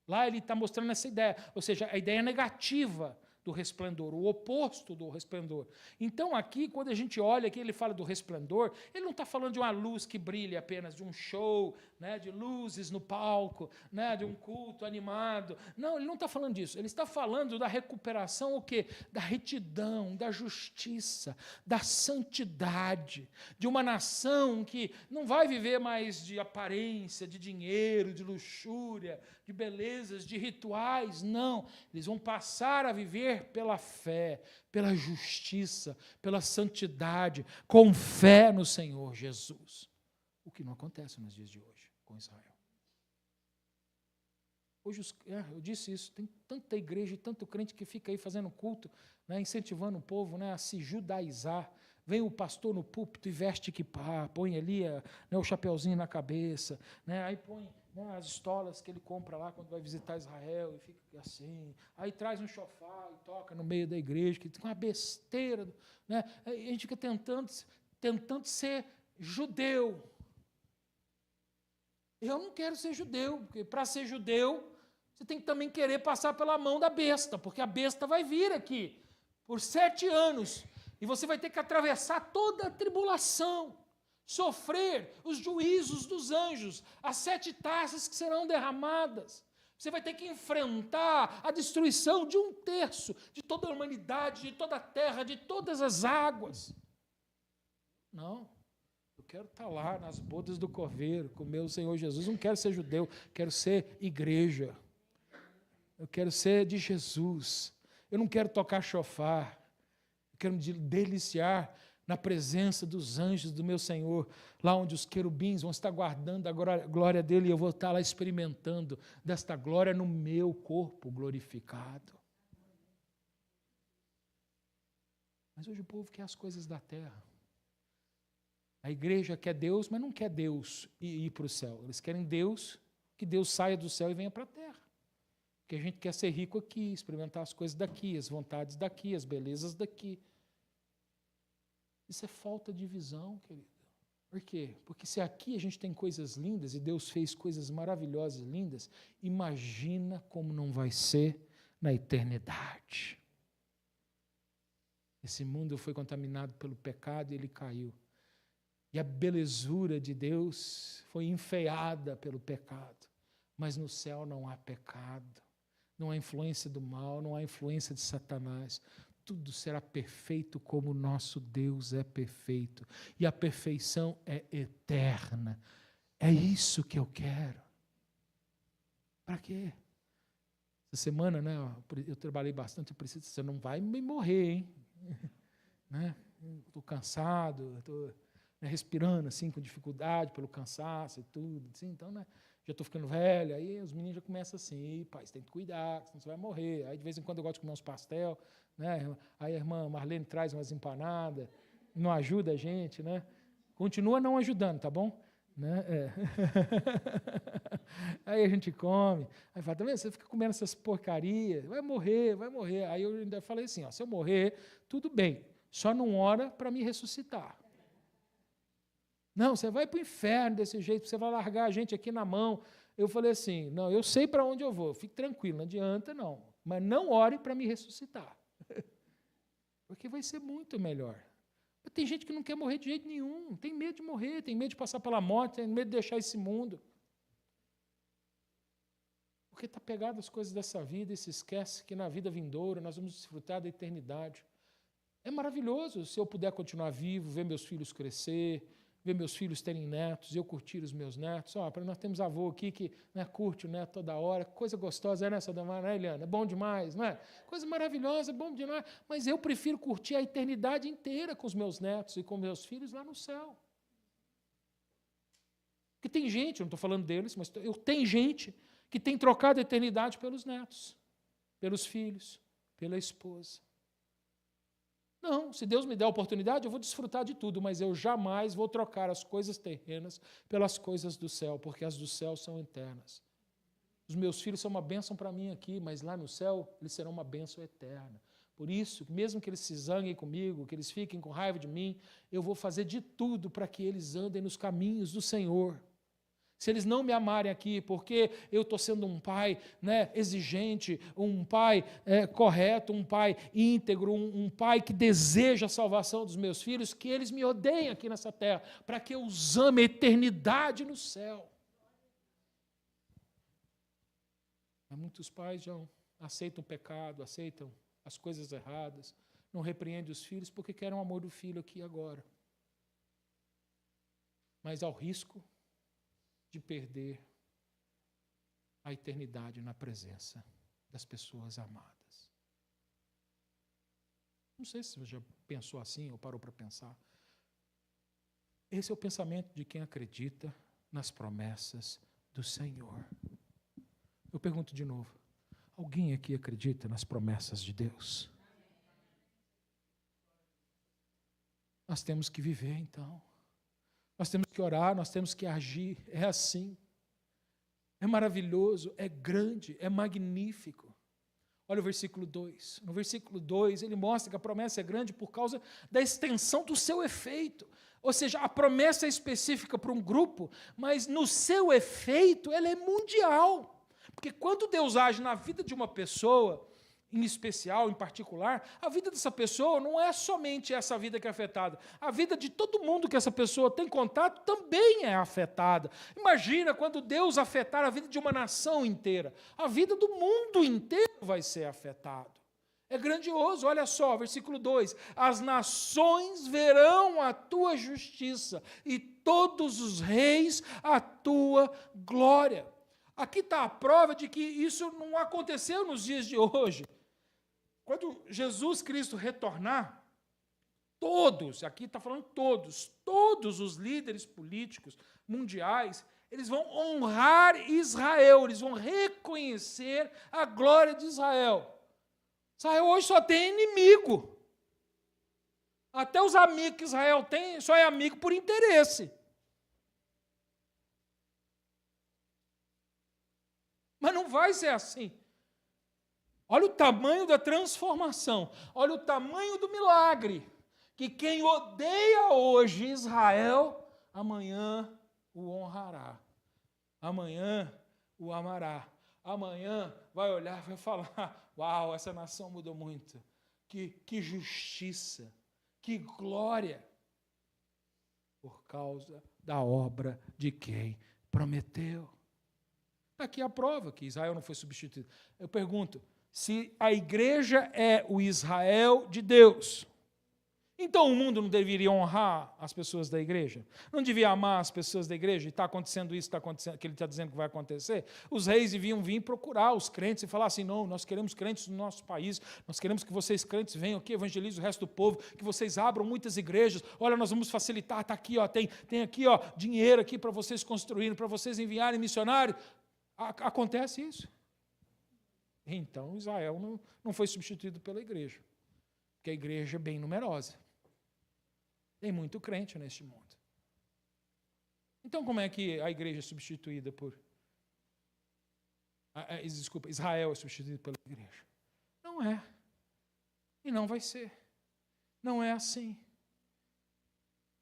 Lá ele está mostrando essa ideia, ou seja, a ideia negativa do resplendor, o oposto do resplendor. Então aqui, quando a gente olha aqui, ele fala do resplendor, ele não está falando de uma luz que brilha apenas, de um show, né, de luzes no palco, né, de um culto animado. Não, ele não está falando disso. Ele está falando da recuperação, o quê? Da retidão, da justiça, da santidade, de uma nação que não vai viver mais de aparência, de dinheiro, de luxúria, de belezas, de rituais. Não, eles vão passar a viver pela fé, pela justiça, pela santidade, com fé no Senhor Jesus. O que não acontece nos dias de hoje com Israel. Hoje, eu disse isso, tem tanta igreja e tanto crente que fica aí fazendo culto, né, incentivando o povo, né, a se judaizar. Vem o pastor no púlpito e veste equipar, põe ali né, o chapeuzinho na cabeça, né, aí põe, né, as estolas que ele compra lá quando vai visitar Israel, e fica assim. Aí traz um chofar e toca no meio da igreja, que tem uma besteira. Né, a gente fica tentando ser judeu. Eu não quero ser judeu, porque para ser judeu, você tem que também querer passar pela mão da besta, porque a besta vai vir aqui por 7 anos, e você vai ter que atravessar toda a tribulação, sofrer os juízos dos anjos, as 7 taças que serão derramadas. Você vai ter que enfrentar a destruição de 1/3 de toda a humanidade, de toda a terra, de todas as águas. Não. Eu quero estar lá nas bodas do Cordeiro, com o meu Senhor Jesus. Não quero ser judeu, quero ser igreja. Eu quero ser de Jesus. Eu não quero tocar chofar. Eu quero me deliciar na presença dos anjos do meu Senhor, lá onde os querubins vão estar guardando a glória dele, e eu vou estar lá experimentando desta glória no meu corpo glorificado. Mas hoje o povo quer as coisas da terra. A igreja quer Deus, mas não quer Deus e ir para o céu. Eles querem Deus, que Deus saia do céu e venha para a terra. Porque a gente quer ser rico aqui, experimentar as coisas daqui, as vontades daqui, as belezas daqui. Isso é falta de visão, querido. Por quê? Porque se aqui a gente tem coisas lindas, e Deus fez coisas maravilhosas e lindas, imagina como não vai ser na eternidade. Esse mundo foi contaminado pelo pecado e ele caiu. E a belezura de Deus foi enfeiada pelo pecado. Mas no céu não há pecado, não há influência do mal, não há influência de Satanás. Tudo será perfeito como o nosso Deus é perfeito. E a perfeição é eterna. É isso que eu quero. Para quê? Essa semana, né, eu trabalhei bastante, você não vai me morrer, hein? Né? Estou cansado, estou respirando assim com dificuldade pelo cansaço e tudo, assim, então, né, já estou ficando velho, aí os meninos já começam assim, pai, você tem que cuidar, senão você vai morrer. Aí de vez em quando eu gosto de comer uns pastel, né? Aí a irmã Marlene traz umas empanadas, não ajuda a gente, né? Continua não ajudando, tá bom? Né? Aí a gente come, aí fala, tá vendo? Você fica comendo essas porcarias, vai morrer, vai morrer. Aí eu ainda falei assim, ó, se eu morrer, tudo bem, só não ora para me ressuscitar. Não, você vai para o inferno desse jeito, você vai largar a gente aqui na mão. Eu falei assim, não, eu sei para onde eu vou, fique tranquilo, não adianta não, mas não ore para me ressuscitar, porque vai ser muito melhor. Tem gente que não quer morrer de jeito nenhum, tem medo de morrer, tem medo de passar pela morte, tem medo de deixar esse mundo. Porque está pegado às coisas dessa vida e se esquece que na vida vindoura nós vamos desfrutar da eternidade. É maravilhoso se eu puder continuar vivo, ver meus filhos crescer, ver meus filhos terem netos, eu curtir os meus netos. Nós temos avô aqui que, né, curte o neto toda hora, coisa gostosa, né, Sadamar, né, Eliana? É bom demais, não é? Coisa maravilhosa, é bom demais, mas eu prefiro curtir a eternidade inteira com os meus netos e com meus filhos lá no céu. Porque tem gente, eu não estou falando deles, mas tem gente que tem trocado a eternidade pelos netos, pelos filhos, pela esposa. Não, se Deus me der a oportunidade, eu vou desfrutar de tudo, mas eu jamais vou trocar as coisas terrenas pelas coisas do céu, porque as do céu são eternas. Os meus filhos são uma bênção para mim aqui, mas lá no céu eles serão uma bênção eterna. Por isso, mesmo que eles se zanguem comigo, que eles fiquem com raiva de mim, eu vou fazer de tudo para que eles andem nos caminhos do Senhor. Se eles não me amarem aqui, porque eu estou sendo um pai, né, exigente, um pai correto, um pai íntegro, um pai que deseja a salvação dos meus filhos, que eles me odeiem aqui nessa terra, para que eu os ame a eternidade no céu. Mas muitos pais já aceitam o pecado, aceitam as coisas erradas, não repreendem os filhos porque querem o amor do filho aqui e agora. Mas ao risco de perder a eternidade na presença das pessoas amadas. Não sei se você já pensou assim ou parou para pensar. Esse é o pensamento de quem acredita nas promessas do Senhor. Eu pergunto de novo, alguém aqui acredita nas promessas de Deus? Nós temos que viver então. Nós temos que orar, nós temos que agir, é assim. É maravilhoso, é grande, é magnífico. Olha o versículo 2. No versículo 2, ele mostra que a promessa é grande por causa da extensão do seu efeito. Ou seja, a promessa é específica para um grupo, mas no seu efeito ela é mundial. Porque quando Deus age na vida de uma pessoa, em especial, em particular, a vida dessa pessoa não é somente essa vida que é afetada. A vida de todo mundo que essa pessoa tem contato também é afetada. Imagina quando Deus afetar a vida de uma nação inteira. A vida do mundo inteiro vai ser afetada. É grandioso, olha só, versículo 2. As nações verão a tua justiça e todos os reis a tua glória. Aqui está a prova de que isso não aconteceu nos dias de hoje. Quando Jesus Cristo retornar, todos, aqui está falando todos os líderes políticos mundiais, eles vão honrar Israel, eles vão reconhecer a glória de Israel. Israel hoje só tem inimigo. Até os amigos que Israel tem, só é amigo por interesse. Mas não vai ser assim. Olha o tamanho da transformação, olha o tamanho do milagre, que quem odeia hoje Israel, amanhã o honrará, amanhã o amará, amanhã vai olhar e vai falar, uau, essa nação mudou muito, que justiça, que glória, por causa da obra de quem prometeu. Aqui é a prova que Israel não foi substituído. Eu pergunto, se a igreja é o Israel de Deus, Então o mundo não deveria honrar as pessoas da igreja? Não devia amar as pessoas da igreja? E está acontecendo isso, está acontecendo, que ele está dizendo que vai acontecer? Os reis deviam vir procurar os crentes e falar assim, não, nós queremos crentes no nosso país, nós queremos que vocês crentes venham aqui, evangelizem o resto do povo, que vocês abram muitas igrejas, olha, nós vamos facilitar, está aqui, ó, tem aqui, ó, dinheiro aqui para vocês construírem, para vocês enviarem missionários. Acontece isso. Então Israel não foi substituído pela igreja, porque a igreja é bem numerosa. Tem muito crente neste mundo. Então, como é que a igreja é substituída por... Desculpa, Israel é substituído pela igreja? Não é. E não vai ser. Não é assim.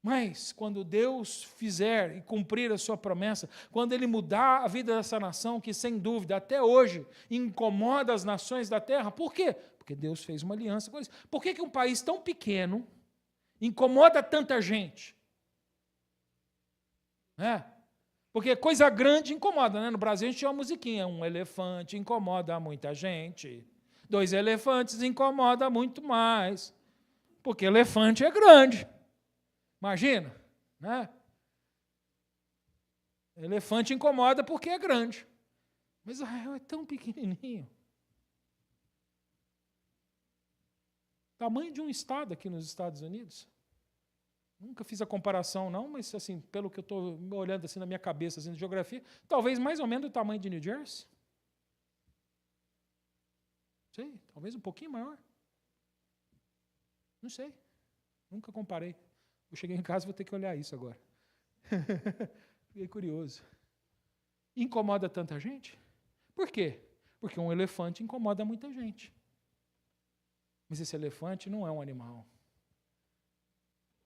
Mas, quando Deus fizer e cumprir a sua promessa, quando Ele mudar a vida dessa nação, que sem dúvida, até hoje, incomoda as nações da terra, por quê? Porque Deus fez uma aliança com eles. Por que um país tão pequeno incomoda tanta gente? Porque coisa grande incomoda, né? No Brasil a gente tinha uma musiquinha, um elefante incomoda muita gente, 2 elefantes incomoda muito mais, porque elefante é grande. Imagina, né? Elefante incomoda porque é grande. Mas Israel é tão pequenininho. Tamanho de um estado aqui nos Estados Unidos. Nunca fiz a comparação, não, mas assim, pelo que eu estou olhando assim na minha cabeça, assim, de geografia, talvez mais ou menos do tamanho de New Jersey. Não sei, talvez um pouquinho maior. Não sei, nunca comparei. Eu cheguei em casa e vou ter que olhar isso agora. Fiquei curioso. Incomoda tanta gente? Por quê? Porque um elefante incomoda muita gente. Mas esse elefante não é um animal.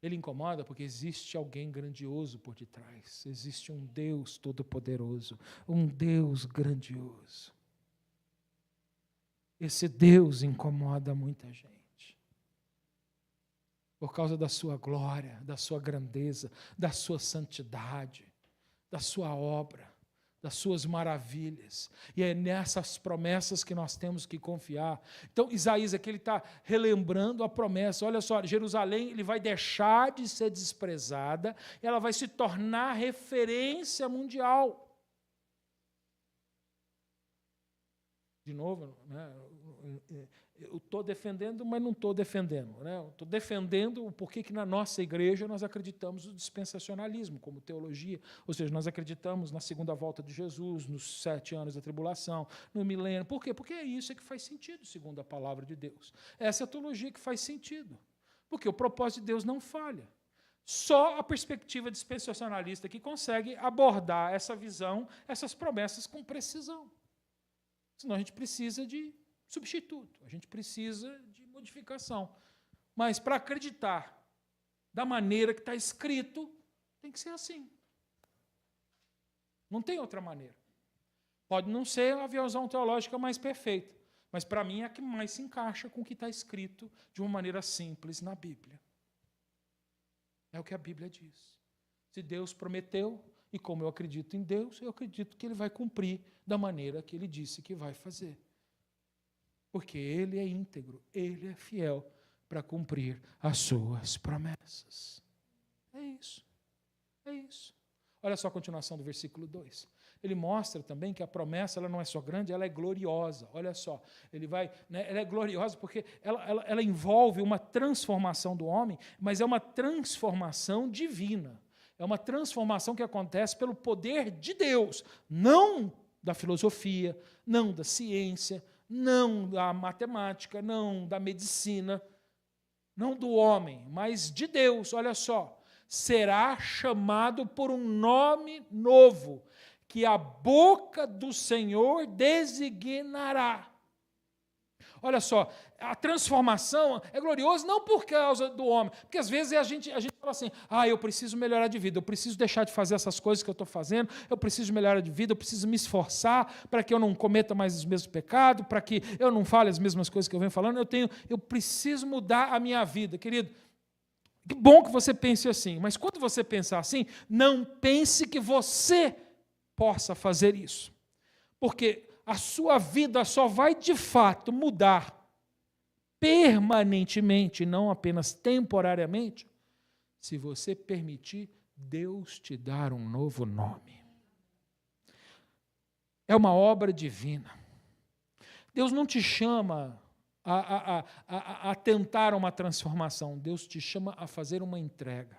Ele incomoda porque existe alguém grandioso por detrás. Existe um Deus todo-poderoso, um Deus grandioso. Esse Deus incomoda muita gente. Por causa da sua glória, da sua grandeza, da sua santidade, da sua obra, das suas maravilhas. E é nessas promessas que nós temos que confiar. Então, Isaías aqui ele está relembrando a promessa. Olha só, Jerusalém ele vai deixar de ser desprezada, ela vai se tornar referência mundial. De novo, né? Eu estou defendendo, mas não estou defendendo. Né? Estou defendendo o porquê que na nossa igreja nós acreditamos no dispensacionalismo como teologia, ou seja, nós acreditamos na segunda volta de Jesus, nos 7 anos da tribulação, no milênio. Por quê? Porque é isso que faz sentido, segundo a palavra de Deus. Essa é a teologia que faz sentido, porque o propósito de Deus não falha. Só a perspectiva dispensacionalista que consegue abordar essa visão, essas promessas com precisão. Senão a gente precisa de substituto, a gente precisa de modificação. Mas para acreditar da maneira que está escrito, tem que ser assim. Não tem outra maneira. Pode não ser a visão teológica mais perfeita, mas para mim é a que mais se encaixa com o que está escrito de uma maneira simples na Bíblia. É o que a Bíblia diz. Se Deus prometeu, e como eu acredito em Deus, eu acredito que Ele vai cumprir da maneira que Ele disse que vai fazer. Porque Ele é íntegro, Ele é fiel para cumprir as suas promessas. É isso. É isso. Olha só a continuação do versículo 2. Ele mostra também que a promessa ela não é só grande, ela é gloriosa. Olha só, ele vai, né, ela é gloriosa porque ela envolve uma transformação do homem, mas é uma transformação divina. É uma transformação que acontece pelo poder de Deus, não da filosofia, não da ciência, não da matemática, não da medicina, não do homem, mas de Deus. Olha só, será chamado por um nome novo, que a boca do Senhor designará. Olha só, a transformação é gloriosa não por causa do homem, porque às vezes a gente fala assim, eu preciso melhorar de vida, eu preciso deixar de fazer essas coisas que eu estou fazendo, eu preciso melhorar de vida, eu preciso me esforçar para que eu não cometa mais os mesmos pecados, para que eu não fale as mesmas coisas que eu venho falando, eu preciso mudar a minha vida. Querido, que bom que você pense assim, mas quando você pensar assim, não pense que você possa fazer isso, porque a sua vida só vai de fato mudar permanentemente, não apenas temporariamente, se você permitir Deus te dar um novo nome. É uma obra divina. Deus não te chama a tentar uma transformação. Deus te chama a fazer uma entrega,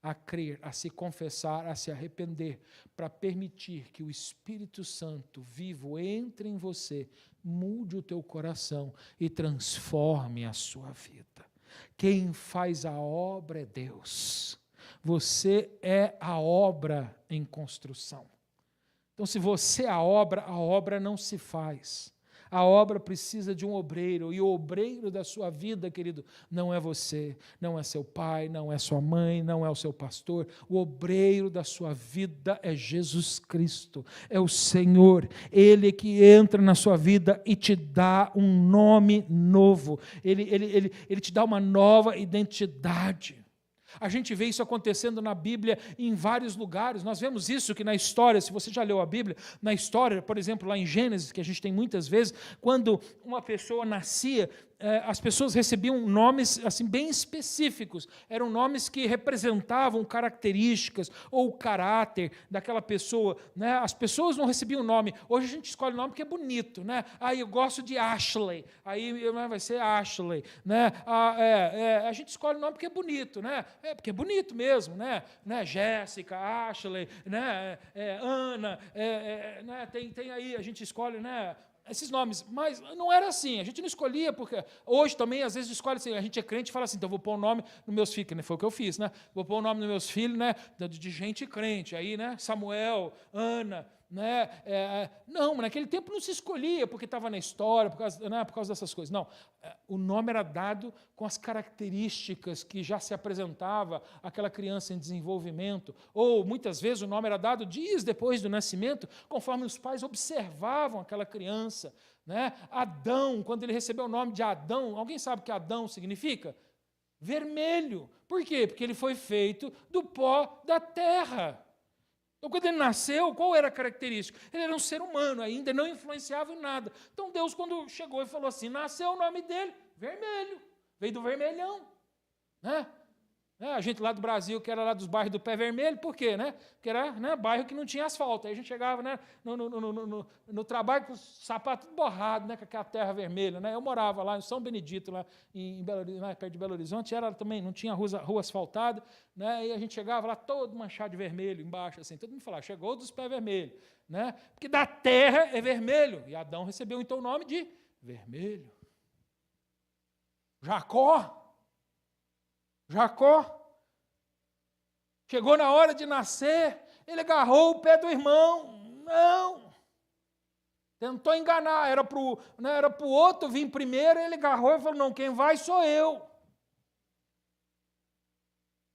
a crer, a se confessar, a se arrepender, para permitir que o Espírito Santo vivo entre em você, mude o teu coração e transforme a sua vida. Quem faz a obra é Deus. Você é a obra em construção. Então, se você é a obra não se faz. A obra precisa de um obreiro, e o obreiro da sua vida, querido, não é você, não é seu pai, não é sua mãe, não é o seu pastor. O obreiro da sua vida é Jesus Cristo, é o Senhor. Ele que entra na sua vida e te dá um nome novo. Ele te dá uma nova identidade. A gente vê isso acontecendo na Bíblia em vários lugares. Nós vemos isso que na história, se você já leu a Bíblia, na história, por exemplo, lá em Gênesis, que a gente tem muitas vezes, quando uma pessoa nascia, as pessoas recebiam nomes assim bem específicos. Eram nomes que representavam características ou o caráter daquela pessoa, né? As pessoas não recebiam nome. Hoje a gente escolhe nome porque é bonito, né? Aí eu gosto de Ashley, aí vai ser Ashley, né? A gente escolhe nome porque é bonito, né? Porque é bonito mesmo, né? Jéssica, Ashley, né? Ana, né? Tem aí, a gente escolhe, né? Esses nomes, mas não era assim, a gente não escolhia, porque hoje também, às vezes, escolhe assim, a gente é crente e fala assim, então vou pôr o nome nos meus filhos, que né, foi o que eu fiz, né? Vou pôr o nome nos meus filhos, né? De gente crente, aí, né? Samuel, Ana, né? Não, naquele tempo não se escolhia, porque estava na história, por causa dessas coisas. Não, o nome era dado com as características que já se apresentava aquela criança em desenvolvimento, ou muitas vezes o nome era dado dias depois do nascimento, conforme os pais observavam aquela criança, né? Adão, quando ele recebeu o nome de Adão, alguém sabe o que Adão significa? Vermelho. Por quê? Porque ele foi feito do pó da terra. Então, quando ele nasceu, qual era a característica? Ele era um ser humano, ainda não influenciava em nada. Então, Deus, quando chegou e falou assim, nasceu o nome dele, vermelho, veio do vermelhão. Né? A gente lá do Brasil, que era lá dos bairros do Pé Vermelho, por quê? Né? Porque era, né, bairro que não tinha asfalto. Aí a gente chegava, né, no trabalho com o sapato tudo borrado, né, com aquela terra vermelha. Né? Eu morava lá em São Benedito, lá perto de Belo Horizonte, também não tinha rua asfaltada, né? E a gente chegava lá todo manchado de vermelho embaixo, assim, todo mundo falava, chegou dos Pé Vermelho. Né? Porque da terra é vermelho. E Adão recebeu então o nome de vermelho. Jacó chegou na hora de nascer, ele agarrou o pé do irmão, não, tentou enganar, era para o outro vir primeiro, ele agarrou e falou, não, quem vai sou eu,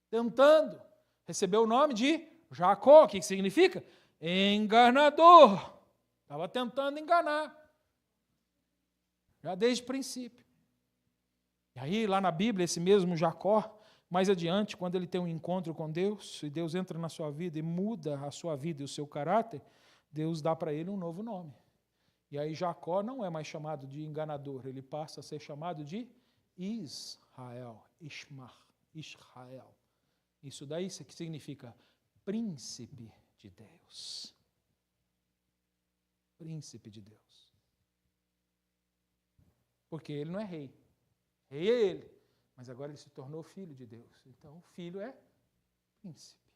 tentando, recebeu o nome de Jacó, o que significa? Enganador, estava tentando enganar, já desde o princípio. E aí, lá na Bíblia, esse mesmo Jacó, mais adiante, quando ele tem um encontro com Deus, e Deus entra na sua vida e muda a sua vida e o seu caráter, Deus dá para ele um novo nome. E aí Jacó não é mais chamado de enganador, ele passa a ser chamado de Israel, Israel. Isso daí que significa príncipe de Deus. Príncipe de Deus. Porque ele não é rei. Rei é ele. Mas agora ele se tornou filho de Deus. Então, o filho é príncipe.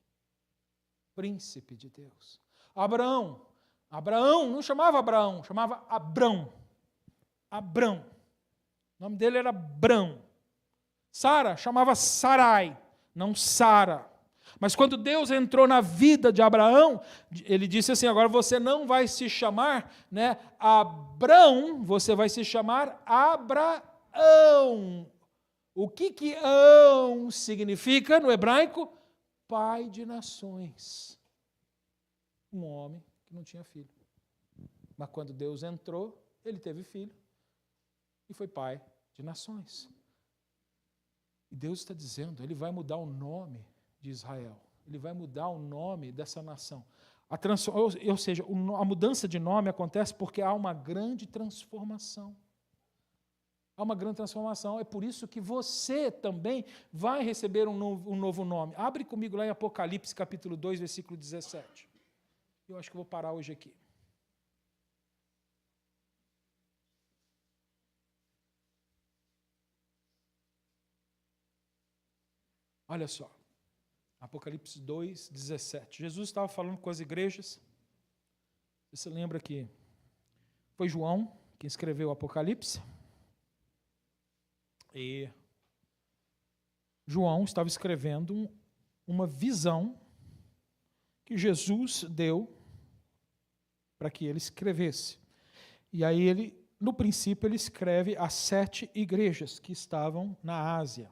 Príncipe de Deus. Abraão não chamava Abraão, chamava Abrão. Abrão. O nome dele era Abrão. Sara chamava Sarai, não Sara. Mas quando Deus entrou na vida de Abraão, ele disse assim, agora você não vai se chamar, né, Abrão, você vai se chamar Abraão. O que ão significa no hebraico? Pai de nações. Um homem que não tinha filho. Mas quando Deus entrou, ele teve filho e foi pai de nações. E Deus está dizendo, ele vai mudar o nome de Israel. Ele vai mudar o nome dessa nação. Ou seja, a mudança de nome acontece porque há uma grande transformação. Há uma grande transformação. É por isso que você também vai receber um novo nome. Abre comigo lá em Apocalipse, capítulo 2, versículo 17. Eu acho que vou parar hoje aqui. Olha só. Apocalipse 2, 17. Jesus estava falando com as igrejas. Você lembra que foi João quem escreveu o Apocalipse? E João estava escrevendo uma visão que Jesus deu para que ele escrevesse. E aí ele, no princípio, ele escreve as 7 igrejas que estavam na Ásia.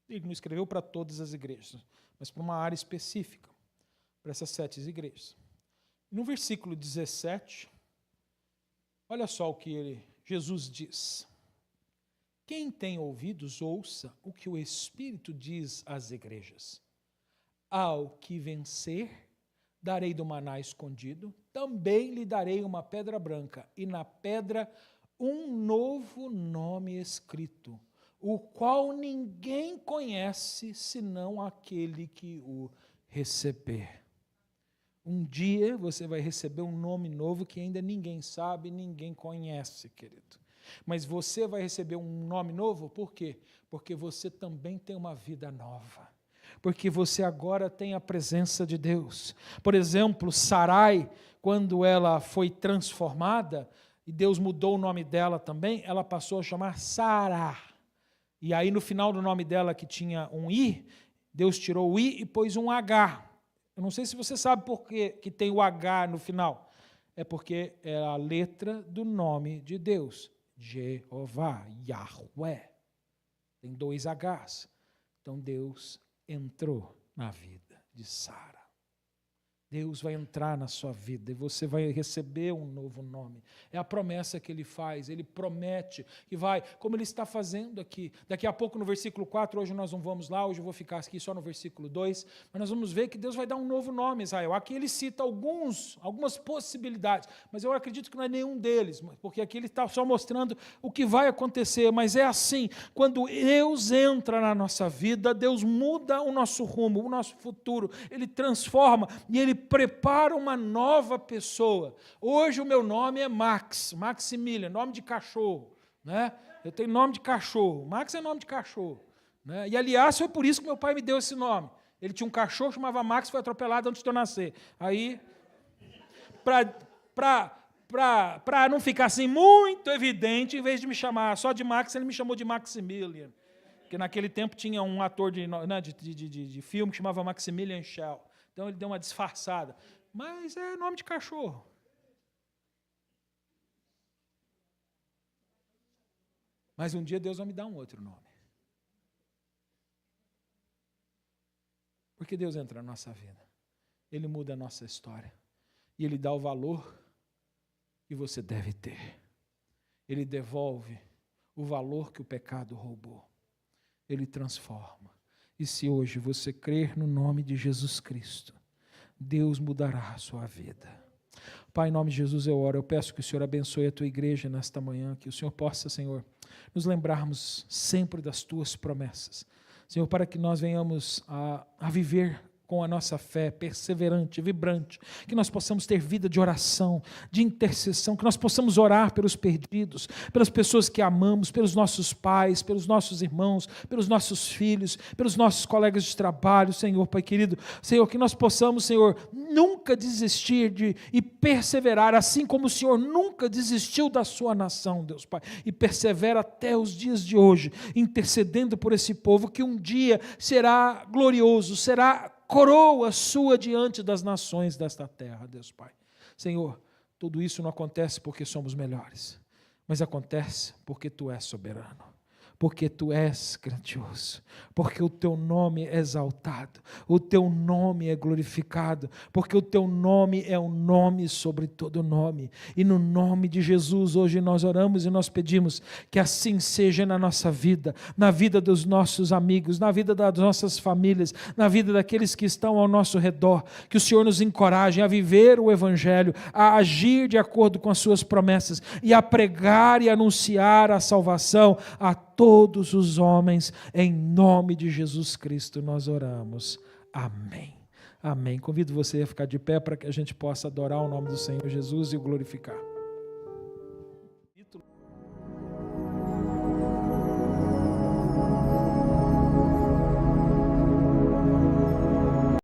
Ele não escreveu para todas as igrejas, mas para uma área específica, para essas 7 igrejas. No versículo 17, olha só o que Jesus diz. Quem tem ouvidos, ouça o que o Espírito diz às igrejas. Ao que vencer, darei do maná escondido, também lhe darei uma pedra branca, e na pedra um novo nome escrito, o qual ninguém conhece, senão aquele que o receber. Um dia você vai receber um nome novo que ainda ninguém sabe, ninguém conhece, querido. Mas você vai receber um nome novo, por quê? Porque você também tem uma vida nova. Porque você agora tem a presença de Deus. Por exemplo, Sarai, quando ela foi transformada, e Deus mudou o nome dela também, ela passou a chamar Sara. E aí no final do nome dela, que tinha um I, Deus tirou o I e pôs um H. Eu não sei se você sabe por que tem o H no final. É porque é a letra do nome de Deus. Jeová, Yahweh. Tem 2 Hs. Então Deus entrou na vida de Sara. Deus vai entrar na sua vida e você vai receber um novo nome. É a promessa que Ele faz, Ele promete que vai, como Ele está fazendo aqui. Daqui a pouco no versículo 4, hoje nós não vamos lá, hoje eu vou ficar aqui só no versículo 2, mas nós vamos ver que Deus vai dar um novo nome a Israel. Aqui Ele cita algumas possibilidades, mas eu acredito que não é nenhum deles, porque aqui Ele está só mostrando o que vai acontecer, mas é assim, quando Deus entra na nossa vida, Deus muda o nosso rumo, o nosso futuro, Ele transforma e Ele prepara uma nova pessoa. Hoje o meu nome é Maximilian, nome de cachorro, né? Eu tenho nome de cachorro, Max é nome de cachorro, né? E aliás foi por isso que meu pai me deu esse nome. Ele tinha um cachorro, chamava Max, foi atropelado antes de eu nascer. Aí, para não ficar assim muito evidente, em vez de me chamar só de Max, ele me chamou de Maximilian. Porque naquele tempo tinha um ator de filme que chamava Maximilian Schell. Então ele deu uma disfarçada. Mas é nome de cachorro. Mas um dia Deus vai me dar um outro nome. Porque Deus entra na nossa vida. Ele muda a nossa história. E Ele dá o valor que você deve ter. Ele devolve o valor que o pecado roubou. Ele transforma. E se hoje você crer no nome de Jesus Cristo, Deus mudará a sua vida. Pai, em nome de Jesus eu oro, eu peço que o Senhor abençoe a tua igreja nesta manhã, que o Senhor possa, Senhor, nos lembrarmos sempre das tuas promessas. Senhor, para que nós venhamos a viver com a nossa fé perseverante, vibrante, que nós possamos ter vida de oração, de intercessão, que nós possamos orar pelos perdidos, pelas pessoas que amamos, pelos nossos pais, pelos nossos irmãos, pelos nossos filhos, pelos nossos colegas de trabalho, Senhor, Pai querido, Senhor, que nós possamos, Senhor, nunca desistir e perseverar, assim como o Senhor nunca desistiu da sua nação, Deus Pai, e persevera até os dias de hoje, intercedendo por esse povo que um dia será glorioso, será coroa sua diante das nações desta terra, Deus Pai. Senhor, tudo isso não acontece porque somos melhores, mas acontece porque Tu és soberano. porque tu és grandioso, porque o teu nome é exaltado, o teu nome é glorificado, porque o teu nome é um nome sobre todo nome. E no nome de Jesus, hoje nós oramos e nós pedimos que assim seja na nossa vida, na vida dos nossos amigos, na vida das nossas famílias, na vida daqueles que estão ao nosso redor, que o Senhor nos encoraje a viver o Evangelho, a agir de acordo com as suas promessas e a pregar e anunciar a salvação a todos os homens, em nome de Jesus Cristo nós oramos. Amém. Amém. Convido você a ficar de pé para que a gente possa adorar o nome do Senhor Jesus e o glorificar.